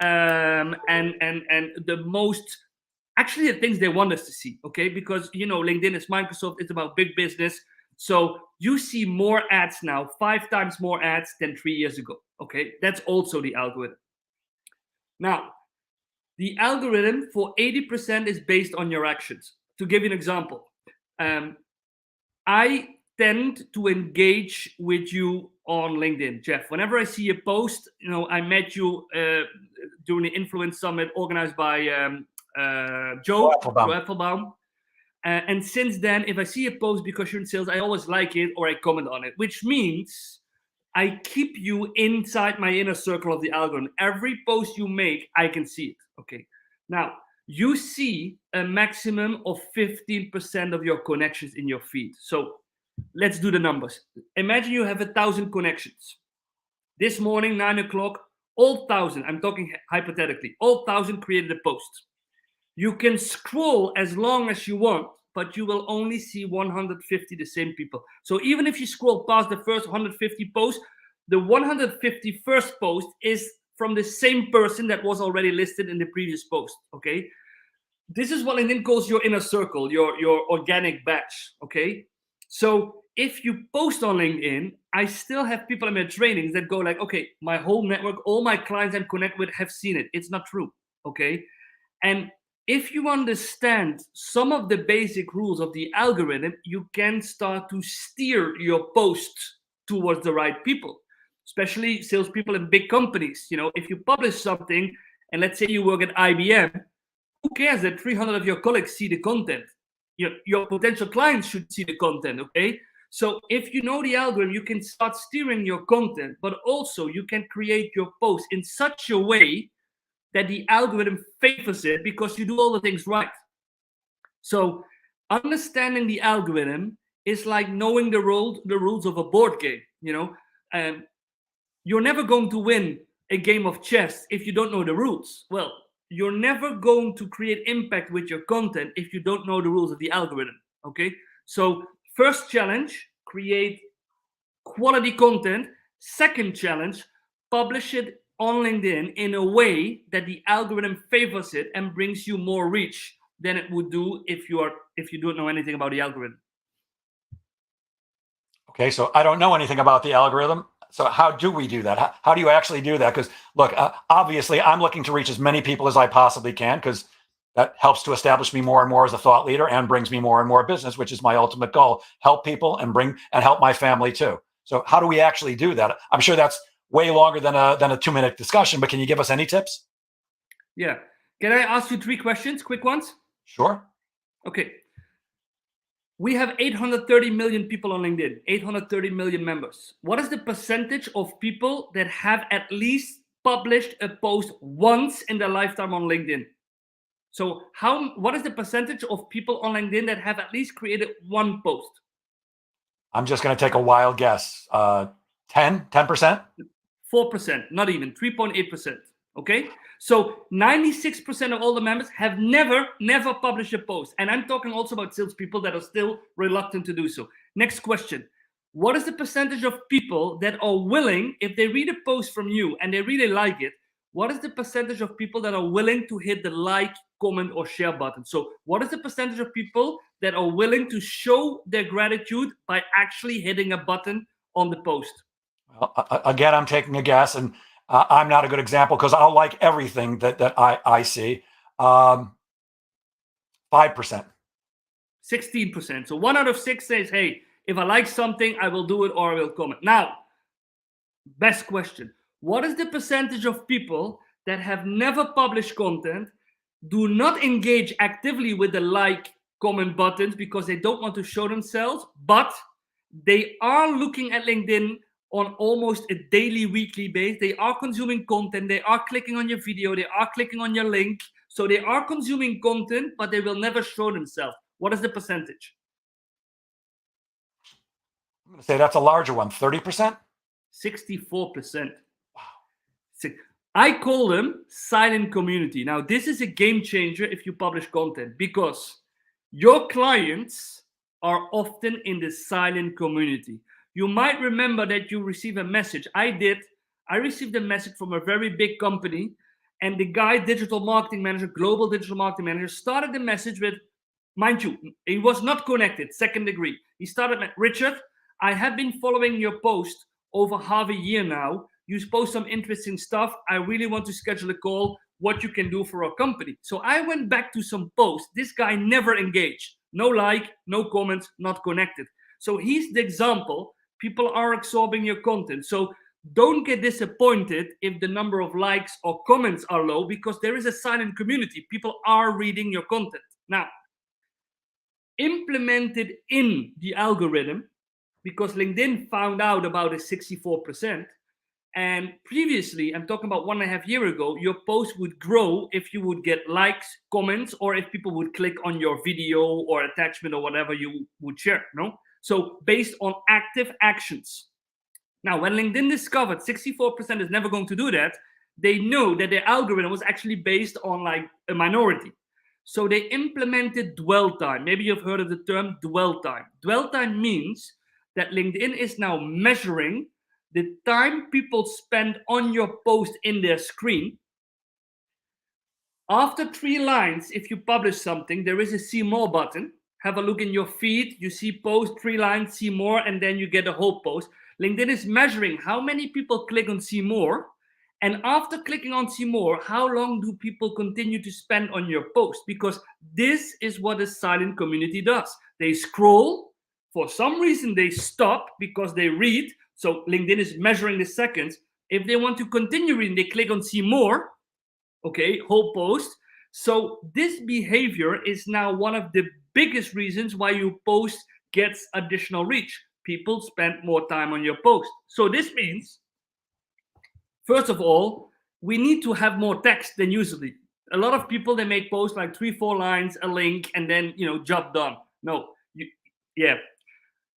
and the most, actually, the things they want us to see, okay? Because LinkedIn is Microsoft, it's about big business. So you see more ads now, 5 times more ads than 3 years ago, okay? That's also the algorithm. Now, the algorithm for 80% is based on your actions. To give you an example, I tend to engage with you on LinkedIn, Jeff. Whenever I see a post, I met you during the Influence Summit organized by Joe Applebaum. And since then, if I see a post because you're in sales, I always like it or I comment on it, which means I keep you inside my inner circle of the algorithm. Every post you make, I can see it. Okay. Now, you see a maximum of 15% of your connections in your feed. So let's do the numbers. Imagine you have 1,000 connections. This morning, 9 o'clock, all 1,000, I'm talking hypothetically, all 1,000 created a post. You can scroll as long as you want, but you will only see 150 the same people. So even if you scroll past the first 150 posts, the 151st post is from the same person that was already listed in the previous post, okay? This is what LinkedIn calls your inner circle, your organic batch, okay? So if you post on LinkedIn, I still have people in my trainings that go like, okay, my whole network, all my clients I'm connected with have seen it. It's not true, okay? And if you understand some of the basic rules of the algorithm, you can start to steer your posts towards the right people, especially salespeople in big companies. If you publish something, and let's say you work at IBM, who cares that 300 of your colleagues see the content? Your potential clients should see the content, okay? So if you know the algorithm, you can start steering your content, but also you can create your post in such a way that the algorithm favors it because you do all the things right. So understanding the algorithm is like knowing the rules of a board game. You're never going to win a game of chess if you don't know the rules. Well, you're never going to create impact with your content if you don't know the rules of the algorithm, okay? So first challenge, create quality content. Second challenge, publish it on LinkedIn in a way that the algorithm favors it and brings you more reach than it would do if you don't know anything about the algorithm. Okay, so I don't know anything about the algorithm. So how do we do that? How do you actually do that? Because look, obviously I'm looking to reach as many people as I possibly can, because that helps to establish me more and more as a thought leader and brings me more and more business, which is my ultimate goal. Help people and help my family too. So how do we actually do that? I'm sure that's way longer than a 2-minute discussion, but can you give us any tips? Yeah. Can I ask you 3 questions, quick ones? Sure. Okay. We have 830 million people on LinkedIn, 830 million members. What is the percentage of people that have at least published a post once in their lifetime on LinkedIn? So what is the percentage of people on LinkedIn that have at least created one post? I'm just going to take a wild guess. 10%? 4%, not even, 3.8%. Okay? So 96% of all the members have never published a post. And I'm talking also about salespeople that are still reluctant to do so. Next question. What is the percentage of people that are willing, if they read a post from you and they really like it, what is the percentage of people that are willing to hit the like, comment, or share button? So what is the percentage of people that are willing to show their gratitude by actually hitting a button on the post? Well, again, I'm taking a guess, and I'm not a good example because I'll like everything that I see. 5%. 16%. So 1 out of 6 says, hey, if I like something, I will do it or I will comment. Now, best question. What is the percentage of people that have never published content, do not engage actively with the like, comment buttons because they don't want to show themselves, but they are looking at LinkedIn on almost a daily, weekly basis. They are consuming content. They are clicking on your video. They are clicking on your link. So they are consuming content, but they will never show themselves. What is the percentage? I'm going to say that's a larger one, 30%. 64%. Wow. I call them silent community. Now, this is a game changer if you publish content because your clients are often in the silent community. You might remember that you receive a message. I did. I received a message from a very big company, and the guy, digital marketing manager, global digital marketing manager, started the message with, mind you, he was not connected, second degree. He started with, Richard, I have been following your post over half a year now. You post some interesting stuff. I really want to schedule a call, what you can do for our company. So I went back to some posts. This guy never engaged. No like, no comments, not connected. So he's the example. People are absorbing your content. So don't get disappointed if the number of likes or comments are low because there is a silent community. People are reading your content. Now, implemented in the algorithm, because LinkedIn found out about a 64%. And previously, I'm talking about 1.5 years ago, your post would grow if you would get likes, comments, or if people would click on your video or attachment or whatever you would share, no? So based on active actions. Now, when LinkedIn discovered 64% is never going to do that, they know that their algorithm was actually based on like a minority. So they implemented dwell time. Maybe you've heard of the term dwell time. Dwell time means that LinkedIn is now measuring the time people spend on your post in their screen. After 3 lines, if you publish something, there is a see more button. Have a look in your feed. You see post, 3 lines, see more, and then you get a whole post. LinkedIn is measuring how many people click on see more. And after clicking on see more, how long do people continue to spend on your post? Because this is what a silent community does. They scroll. For some reason, they stop because they read. So LinkedIn is measuring the seconds. If they want to continue reading, they click on see more. Okay, whole post. So this behavior is now one of the biggest reasons why your post gets additional reach. People spend more time on your post. So this means, first of all, we need to have more text than usually. A lot of people, they make posts like 3-4 lines, a link, and then, job done. No,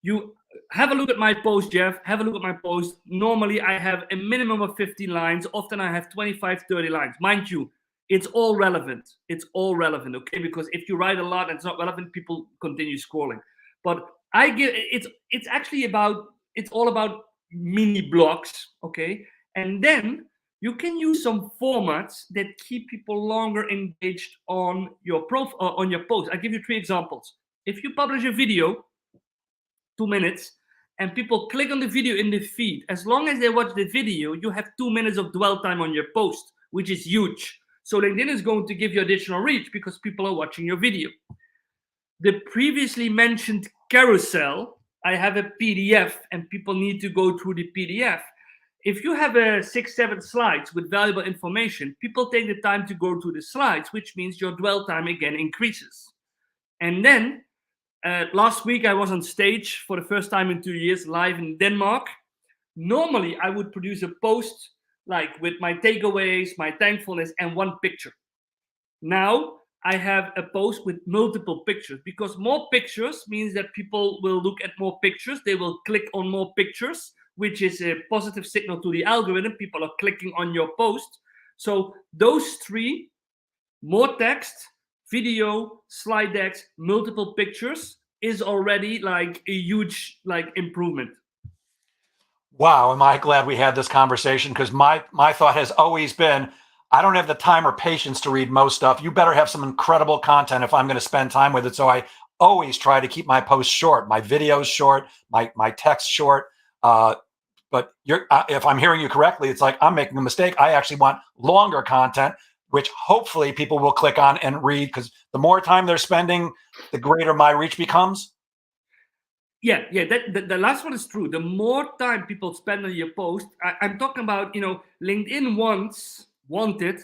you have a look at my post, Jeff. Have a look at my post. Normally, I have a minimum of 15 lines. Often, I have 25, 30 lines. Mind you, it's all relevant. It's all relevant, okay? Because if you write a lot and it's not relevant, people continue scrolling. But it's all about mini blocks, okay? And then you can use some formats that keep people longer engaged on your on your post. I'll give you 3 examples. If you publish a video, 2 minutes, and people click on the video in the feed, as long as they watch the video, you have 2 minutes of dwell time on your post, which is huge. So LinkedIn is going to give you additional reach because people are watching your video. The previously mentioned carousel, I have a PDF and people need to go through the PDF. If you have 6-7 slides with valuable information, people take the time to go through the slides, which means your dwell time again increases. And then last week I was on stage for the first time in 2 years, live in Denmark. Normally I would produce a post like with my takeaways, my thankfulness, and 1 picture. Now I have a post with multiple pictures because more pictures means that people will look at more pictures. They will click on more pictures, which is a positive signal to the algorithm. People are clicking on your post. So those 3, more text, video, slide decks, multiple pictures, is already like a huge improvement. Wow, am I glad we had this conversation, because my thought has always been, I don't have the time or patience to read most stuff. You better have some incredible content if I'm going to spend time with it. So I always try to keep my posts short, my videos short, my text short. But if I'm hearing you correctly, it's like I'm making a mistake. I actually want longer content, which hopefully people will click on and read, because the more time they're spending, the greater my reach becomes. Yeah, the last one is true. The more time people spend on your post, I'm talking about, LinkedIn once wanted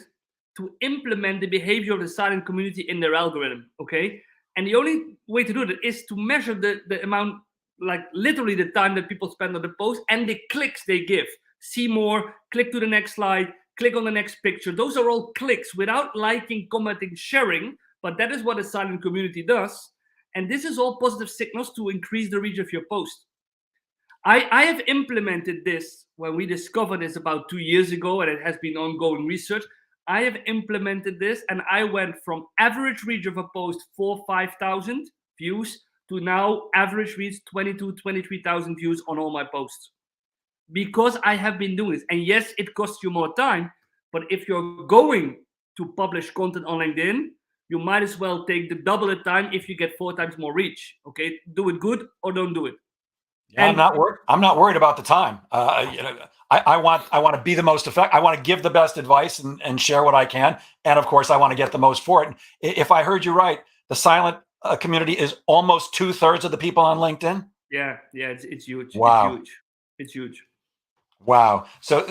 to implement the behavior of the silent community in their algorithm, okay? And the only way to do that is to measure the amount, like literally the time that people spend on the post and the clicks they give. See more, click to the next slide, click on the next picture. Those are all clicks without liking, commenting, sharing, but that is what a silent community does. And this is all positive signals to increase the reach of your post. I have implemented this when we discovered this about 2 years ago, and it has been ongoing research. I have implemented this, and I went from average reach of a post 4,000-5,000 views to now average reach 22,000-23,000 views on all my posts, because I have been doing this. And yes, it costs you more time, but if you're going to publish content on LinkedIn, you might as well take the double the time if you get 4 times more reach. Okay, do it good or don't do it. Yeah, I'm not worried about the time. I want to be the most effective. I want to give the best advice and share what I can, and of course, I want to get the most for it. If I heard you right, the silent community is almost 2/3 of the people on LinkedIn. Yeah, it's huge. Wow. It's huge. Wow. So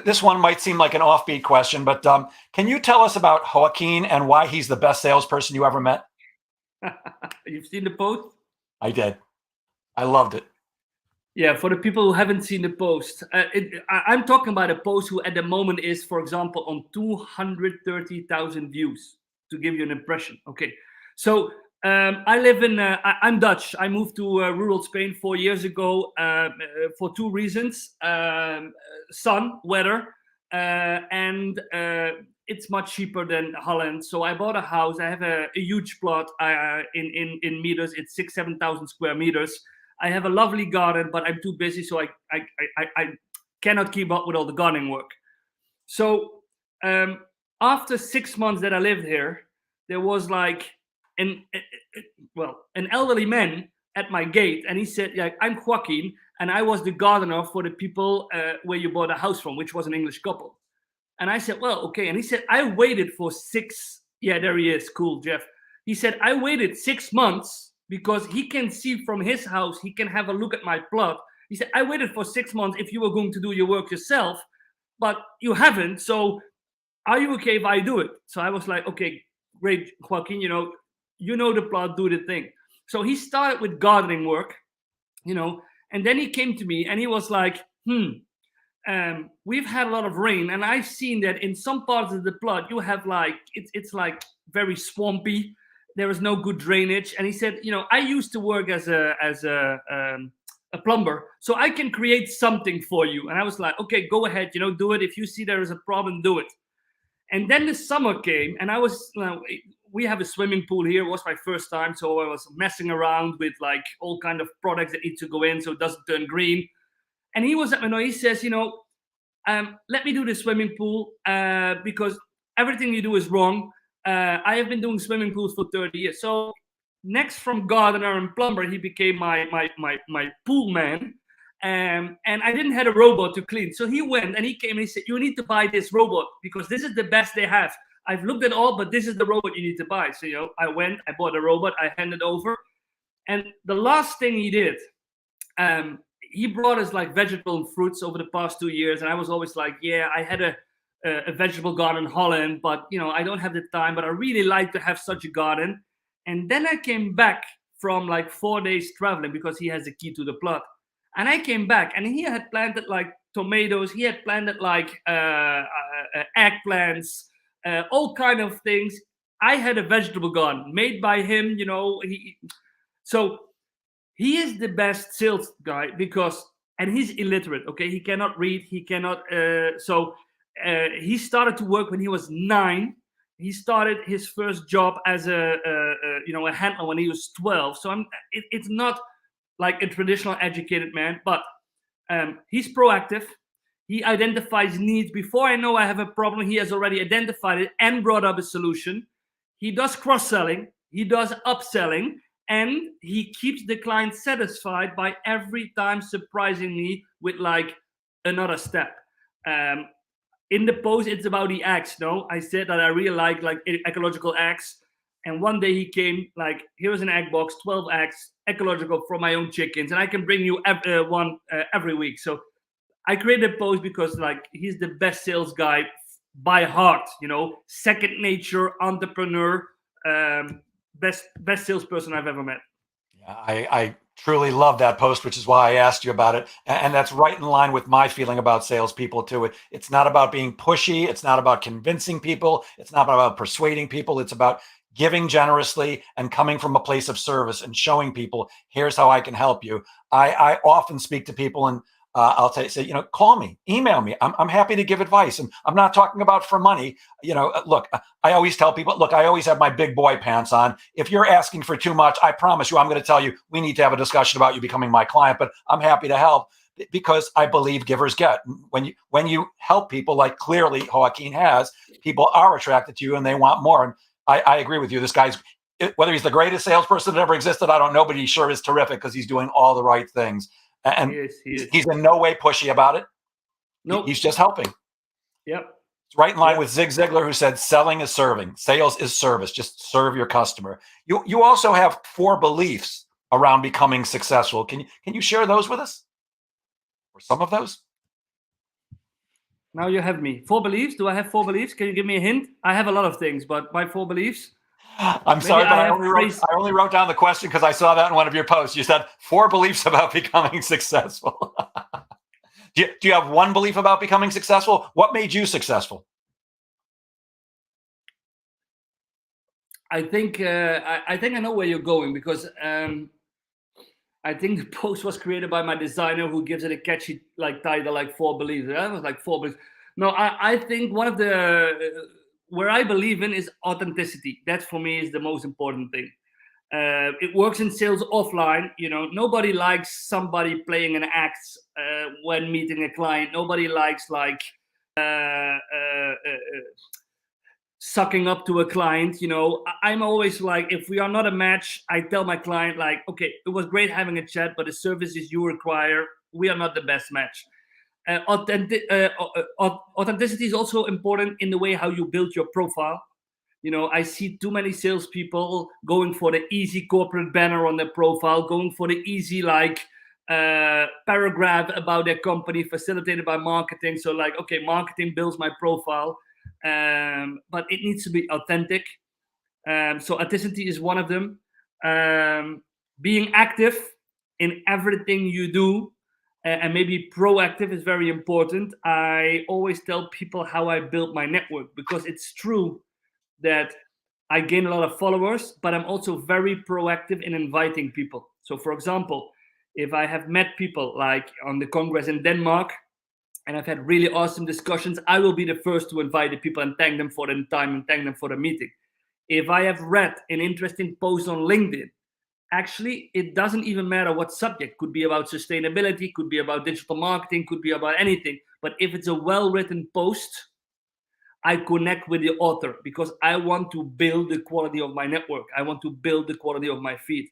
this one might seem like an offbeat question, but can you tell us about Joaquin and why he's the best salesperson you ever met? You've seen the post? I did. I loved it. Yeah, for the people who haven't seen the post, I'm talking about a post who at the moment is, for example, on 230,000 views, to give you an impression. Okay, so I live in, I'm Dutch. I moved to rural Spain 4 years ago for 2 reasons. Sun, weather, and it's much cheaper than Holland. So I bought a house. I have a huge plot in meters. It's 6,000-7,000 square meters. I have a lovely garden, but I'm too busy, so I cannot keep up with all the gardening work. So after 6 months that I lived here, there was like an elderly man at my gate, and he said, "Yeah, I'm Joaquin, and I was the gardener for the people where you bought a house from, which was an English couple." And I said, "Well, okay." And he said, "I waited for 6." Yeah, there he is. Cool, Jeff. He said, "I waited 6 months." Because he can see from his house, he can have a look at my plot. He said, "I waited for 6 months if you were going to do your work yourself, but you haven't. So are you okay if I do it?" So I was like, "Okay, great, Joaquin, you know the plot, do the thing." So he started with gardening work, and then he came to me and he was like, we've had a lot of rain, and I've seen that in some parts of the plot, you have like, it's like very swampy. There is no good drainage. And he said, "I used to work as a plumber, so I can create something for you." And I was like, "Okay, go ahead, do it. If you see there is a problem, do it." And then the summer came, and I was, we have a swimming pool here. It was my first time, so I was messing around with like all kind of products that need to go in so it doesn't turn green. And he was at me, he says, "Let me do the swimming pool because everything you do is wrong. I have been doing swimming pools for 30 years. So next from gardener and plumber, he became my pool man. And I didn't have a robot to clean. So he went and he came and he said, "You need to buy this robot because this is the best they have. I've looked at all, but this is the robot you need to buy." So, I went, I bought a robot, I handed over. And the last thing he did, he brought us like vegetable and fruits over the past 2 years. And I was always like, "Yeah, I had a vegetable garden in Holland, but I don't have the time, but I really like to have such a garden." And then I came back from like 4 days traveling because he has the key to the plot. And I came back and he had planted like tomatoes. He had planted like eggplants, all kind of things. I had a vegetable garden made by him, so he is the best sales guy and he's illiterate. Okay. He cannot read. He cannot, he started to work when he was 9. He started his first job as a handler when he was 12. So it's not like a traditional educated man, but he's proactive. He identifies needs. Before I know I have a problem, he has already identified it and brought up a solution. He does cross-selling, he does upselling, and he keeps the client satisfied by every time surprising me with like another step. In the post, it's about the eggs. No, I said that I really like ecological eggs. And one day he came like, here's an egg box, 12 eggs, ecological from my own chickens, and I can bring you one every week. So I created a post because like he's the best sales guy by heart, you know, second nature, entrepreneur, best salesperson I've ever met. Yeah, I truly love that post, which is why I asked you about it. And that's right in line with my feeling about salespeople too. It's not about being pushy. It's not about convincing people. It's not about persuading people. It's about giving generously and coming from a place of service and showing people, here's how I can help you. I often speak to people and I'll say, call me, email me. I'm happy to give advice. And I'm not talking about for money. Look, I always tell people, look, I always have my big boy pants on. If you're asking for too much, I promise you, I'm going to tell you, we need to have a discussion about you becoming my client, but I'm happy to help because I believe givers get. When you help people, like clearly Joaquin has, people are attracted to you and they want more. And I agree with you. This guy's, whether he's the greatest salesperson that ever existed, I don't know, but he sure is terrific because he's doing all the right things. And he is. He's in no way pushy about it. Nope. He's just helping. Yep. It's right in line with Zig Ziglar, who said, selling is serving. Sales is service. Just serve your customer. You also have 4 beliefs around becoming successful. Can you share those with us? Or some of those? Now you have me. 4 beliefs? Do I have 4 beliefs? Can you give me a hint? I have a lot of things, but my 4 beliefs? I'm sorry, but I only wrote down the question because I saw that in one of your posts. You said 4 beliefs about becoming successful. Do you have one belief about becoming successful? What made you successful? I think I know where you're going because I think the post was created by my designer who gives it a catchy title like 4 beliefs. It was like 4 beliefs. No, I think one of the where I believe in is authenticity. That for me is the most important thing. It works in sales offline. Nobody likes somebody playing an act when meeting a client. Nobody likes sucking up to a client. I'm always like, if we are not a match, I tell my client like, okay, it was great having a chat, but the services you require, we are not the best match. Authenticity is also important in the way how you build your profile. I see too many salespeople going for the easy corporate banner on their profile, going for the easy paragraph about their company facilitated by marketing. So okay, marketing builds my profile, but it needs to be authentic. So authenticity is one of them. Being active in everything you do. And maybe proactive is very important. I always tell people how I built my network because it's true that I gain a lot of followers, but I'm also very proactive in inviting people. So for example, if I have met people like on the Congress in Denmark and I've had really awesome discussions, I will be the first to invite the people and thank them for the time and thank them for the meeting. If I have read an interesting post on LinkedIn, actually, it doesn't even matter what subject. Could be about sustainability, could be about digital marketing, could be about anything. But if it's a well-written post, I connect with the author because I want to build the quality of my network. I want to build the quality of my feed.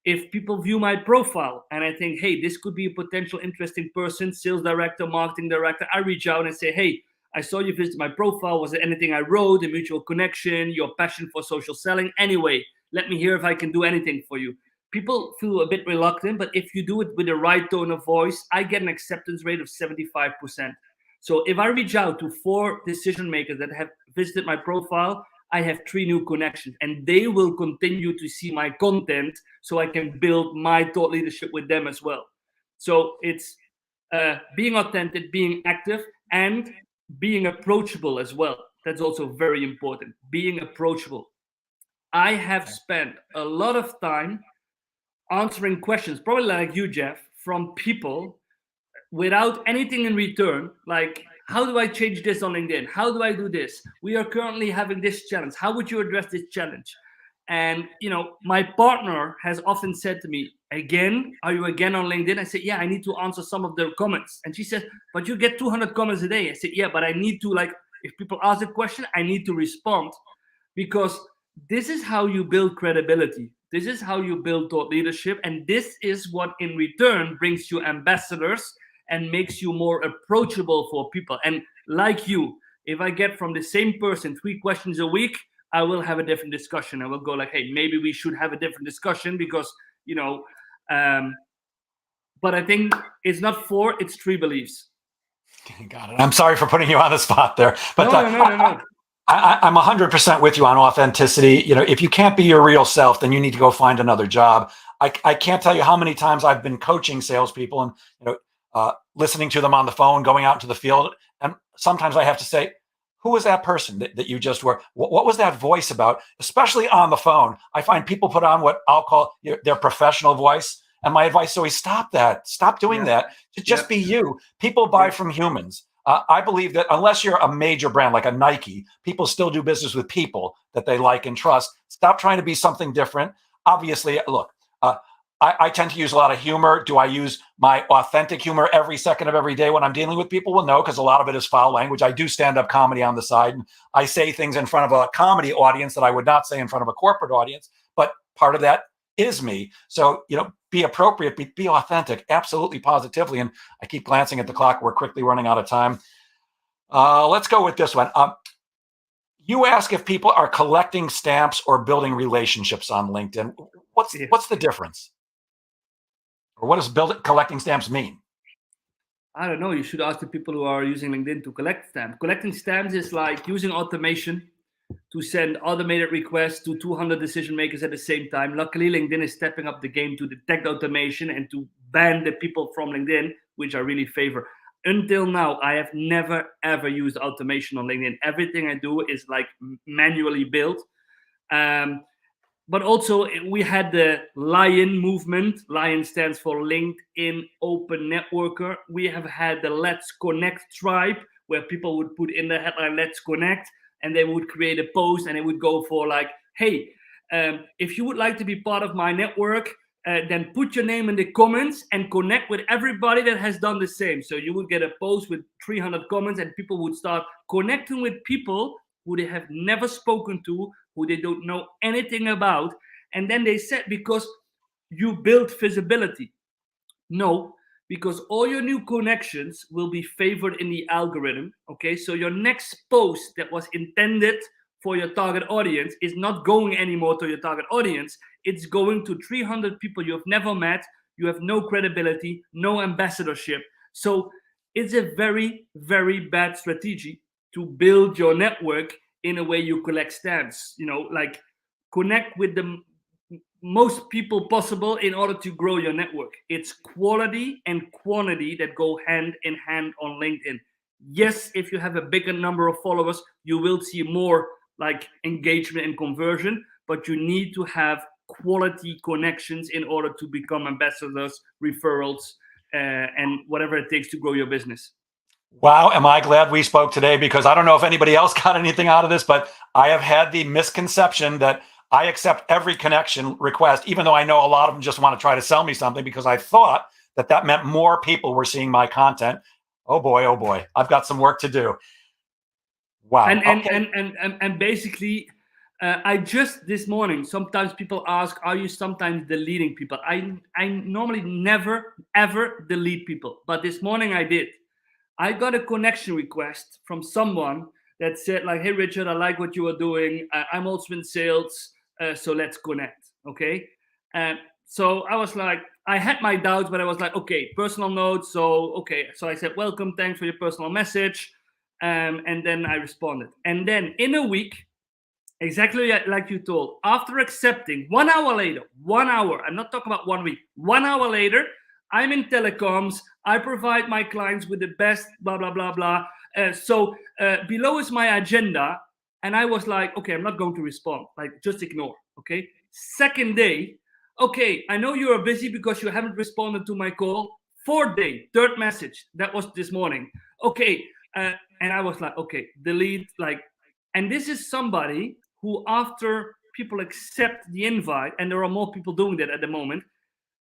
If people view my profile and I think, hey, this could be a potential interesting person, sales director, marketing director, I reach out and say, hey, I saw you visit my profile. Was there anything I wrote, a mutual connection, your passion for social selling? Anyway, let me hear if I can do anything for you. People feel a bit reluctant, but if you do it with the right tone of voice, I get an acceptance rate of 75%. So if I reach out to 4 decision makers that have visited my profile, I have 3 new connections and they will continue to see my content so I can build my thought leadership with them as well. So it's being authentic, being active, and being approachable as well. That's also very important. Being approachable. I have spent a lot of time answering questions, probably like you, Jeff, from people without anything in return. Like, how do I change this on LinkedIn? How do I do this? We are currently having this challenge. How would you address this challenge? And my partner has often said to me, again, are you again on LinkedIn? I said, yeah, I need to answer some of their comments. And she said, but you get 200 comments a day. I said, yeah, but I need to, like, if people ask a question, I need to respond, because this is how you build credibility. This is how you build thought leadership. And this is what in return brings you ambassadors and makes you more approachable for people. And like you, if I get from the same person 3 questions a week, I will have a different discussion. I will go like, hey, maybe we should have a different discussion, because, but I think it's not 4, it's 3 beliefs. Got it. I'm sorry for putting you on the spot there, but no. I'm 100% with you on authenticity. If you can't be your real self, then you need to go find another job. I can't tell you how many times I've been coaching salespeople and listening to them on the phone, going out into the field, and sometimes I have to say, who was that person that you just were? What was that voice about? Especially on the phone, I find people put on what I'll call their professional voice. And my advice is always stop that. Stop doing that. Just be you. People buy from humans. I believe that unless you're a major brand like a Nike, people still do business with people that they like and trust. Stop trying to be something different. Obviously, look, I tend to use a lot of humor. Do I use my authentic humor every second of every day when I'm dealing with people? Well, no, because a lot of it is foul language. I do stand-up comedy on the side, and I say things in front of a comedy audience that I would not say in front of a corporate audience. But part of that is me. So, be appropriate, be authentic, absolutely, positively. And I keep glancing at the clock. We're quickly running out of time. Let's go with this one. You ask if people are collecting stamps or building relationships on LinkedIn. What's the difference? Or what does collecting stamps mean? I don't know. You should ask the people who are using LinkedIn to collect stamps. Collecting stamps is like using automation to send automated requests to 200 decision makers at the same time. Luckily, LinkedIn is stepping up the game to detect automation and to ban the people from LinkedIn, which I really favor. Until now, I have never, ever used automation on LinkedIn. Everything I do is like manually built. But also, we had the Lion movement. Lion stands for LinkedIn Open Networker. We have had the Let's Connect tribe, where people would put in the headline, Let's Connect, and they would create a post, and it would go for like, hey, if you would like to be part of my network, then put your name in the comments and connect with everybody that has done the same. So you would get a post with 300 comments, and people would start connecting with people who they have never spoken to, who they don't know anything about. And then they said, because you build visibility. No, because all your new connections will be favored in the algorithm. Okay, so your next post that was intended for your target audience is not going anymore to your target audience. It's going to 300 people you have never met. You have no credibility, no ambassadorship. So it's a very, very bad strategy to build your network in a way you collect stamps. Like connect with the most people possible in order to grow your network. It's quality and quantity that go hand in hand on LinkedIn. Yes, if you have a bigger number of followers, you will see more like engagement and conversion, but you need to have quality connections in order to become ambassadors, referrals, and whatever it takes to grow your business. Wow, am I glad we spoke today, because I don't know if anybody else got anything out of this, but I have had the misconception that I accept every connection request, even though I know a lot of them just want to try to sell me something, because I thought that meant more people were seeing my content. Oh boy, I've got some work to do. Wow. And basically, I just this morning, sometimes people ask, are you sometimes deleting people? I normally never, ever delete people. But this morning I did. I got a connection request from someone that said like, hey, Richard, I like what you are doing. I'm also in sales. So let's connect. Okay. So I was like, I had my doubts, but I was like, okay, personal note. So I said, welcome, thanks for your personal message. And then I responded. And then in a week, exactly like you told, after accepting 1 hour later, 1 hour, I'm not talking about 1 week, 1 hour later, I'm in telecoms. I provide my clients with the best, blah, blah, blah, blah. So below is my agenda. And I was like, okay, I'm not going to respond. Like, just ignore. Okay. Second day, okay, I know you are busy because you haven't responded to my call. Fourth day, third message. That was this morning. Okay. And I was like, okay, delete. Like, and this is somebody who, after people accept the invite, and there are more people doing that at the moment,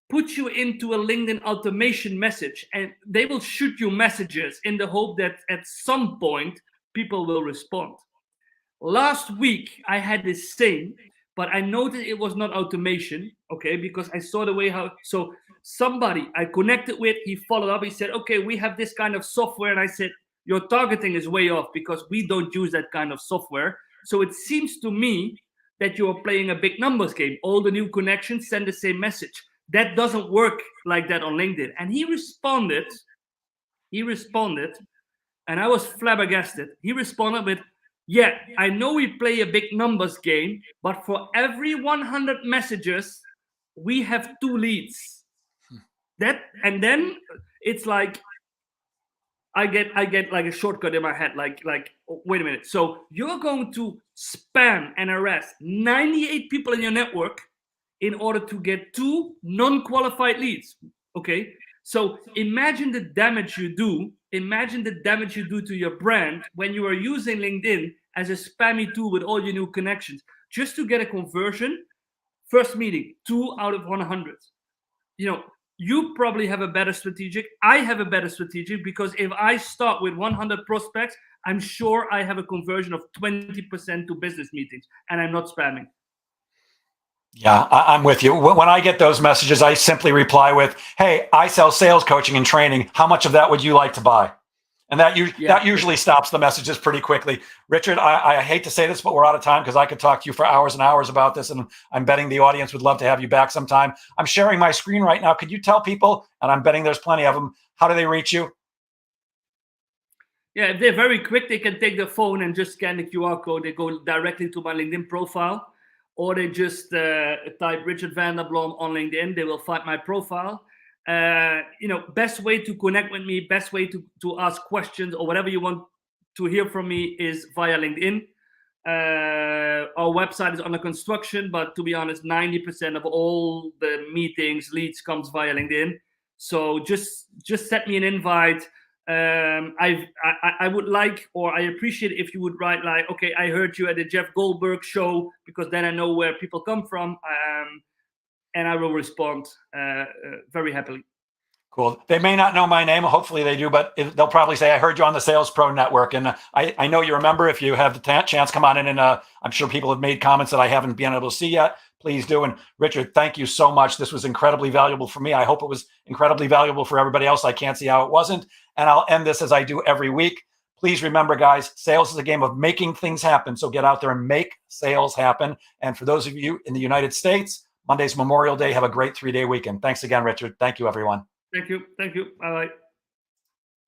put you into a LinkedIn automation message, and they will shoot you messages in the hope that at some point people will respond. Last week I had the same, but I noticed it was not automation, okay, because I saw the way how, so somebody I connected with, he followed up, he said, okay, we have this kind of software, and I said, your targeting is way off because we don't use that kind of software. So it seems to me that you are playing a big numbers game. All the new connections send the same message. That doesn't work like that on LinkedIn. And he responded, and I was flabbergasted. He responded with, yeah, I know we play a big numbers game, but for every 100 messages, we have 2 leads. And then it's like, I get like a shortcut in my head, like, wait a minute. So you're going to spam and harass 98 people in your network in order to get 2 non-qualified leads. Okay. So imagine the damage you do. Imagine the damage you do to your brand when you are using LinkedIn as a spammy tool with all your new connections just to get a conversion. First meeting, 2 out of 100. You probably have a better strategic. I have a better strategic because if I start with 100 prospects, I'm sure I have a conversion of 20% to business meetings, and I'm not spamming. Yeah, I'm with you. When I get those messages, I simply reply with, hey, I sell sales coaching and training. How much of that would you like to buy? And that usually stops the messages pretty quickly. Richard, I hate to say this, but we're out of time because I could talk to you for hours and hours about this, and I'm betting the audience would love to have you back sometime. I'm sharing my screen right now. Could you tell people, and I'm betting there's plenty of them, how do they reach you? Yeah, if they're very quick, they can take their phone and just scan the QR code. They go directly to my LinkedIn profile, or they just type Richard van der Blom on LinkedIn. They will find my profile. Best way to connect with me, best way to ask questions or whatever you want to hear from me is via LinkedIn. Our website is under construction, but to be honest, 90% of all the meetings, leads comes via LinkedIn. So just send me an invite. I would like, or I appreciate if you would write like, okay, I heard you at the Jeff Goldberg show, because then I know where people come from. And I will respond very happily. Cool. They may not know my name. Hopefully they do, but they'll probably say, I heard you on the Sales Pro Network. And I know you remember. If you have the chance, come on in. And I'm sure people have made comments that I haven't been able to see yet. Please do. And Richard, thank you so much. This was incredibly valuable for me. I hope it was incredibly valuable for everybody else. I can't see how it wasn't. And I'll end this as I do every week. Please remember, guys, sales is a game of making things happen. So get out there and make sales happen. And for those of you in the United States, Monday's Memorial Day. Have a great 3-day weekend. Thanks again, Richard. Thank you, everyone. Thank you. Bye-bye.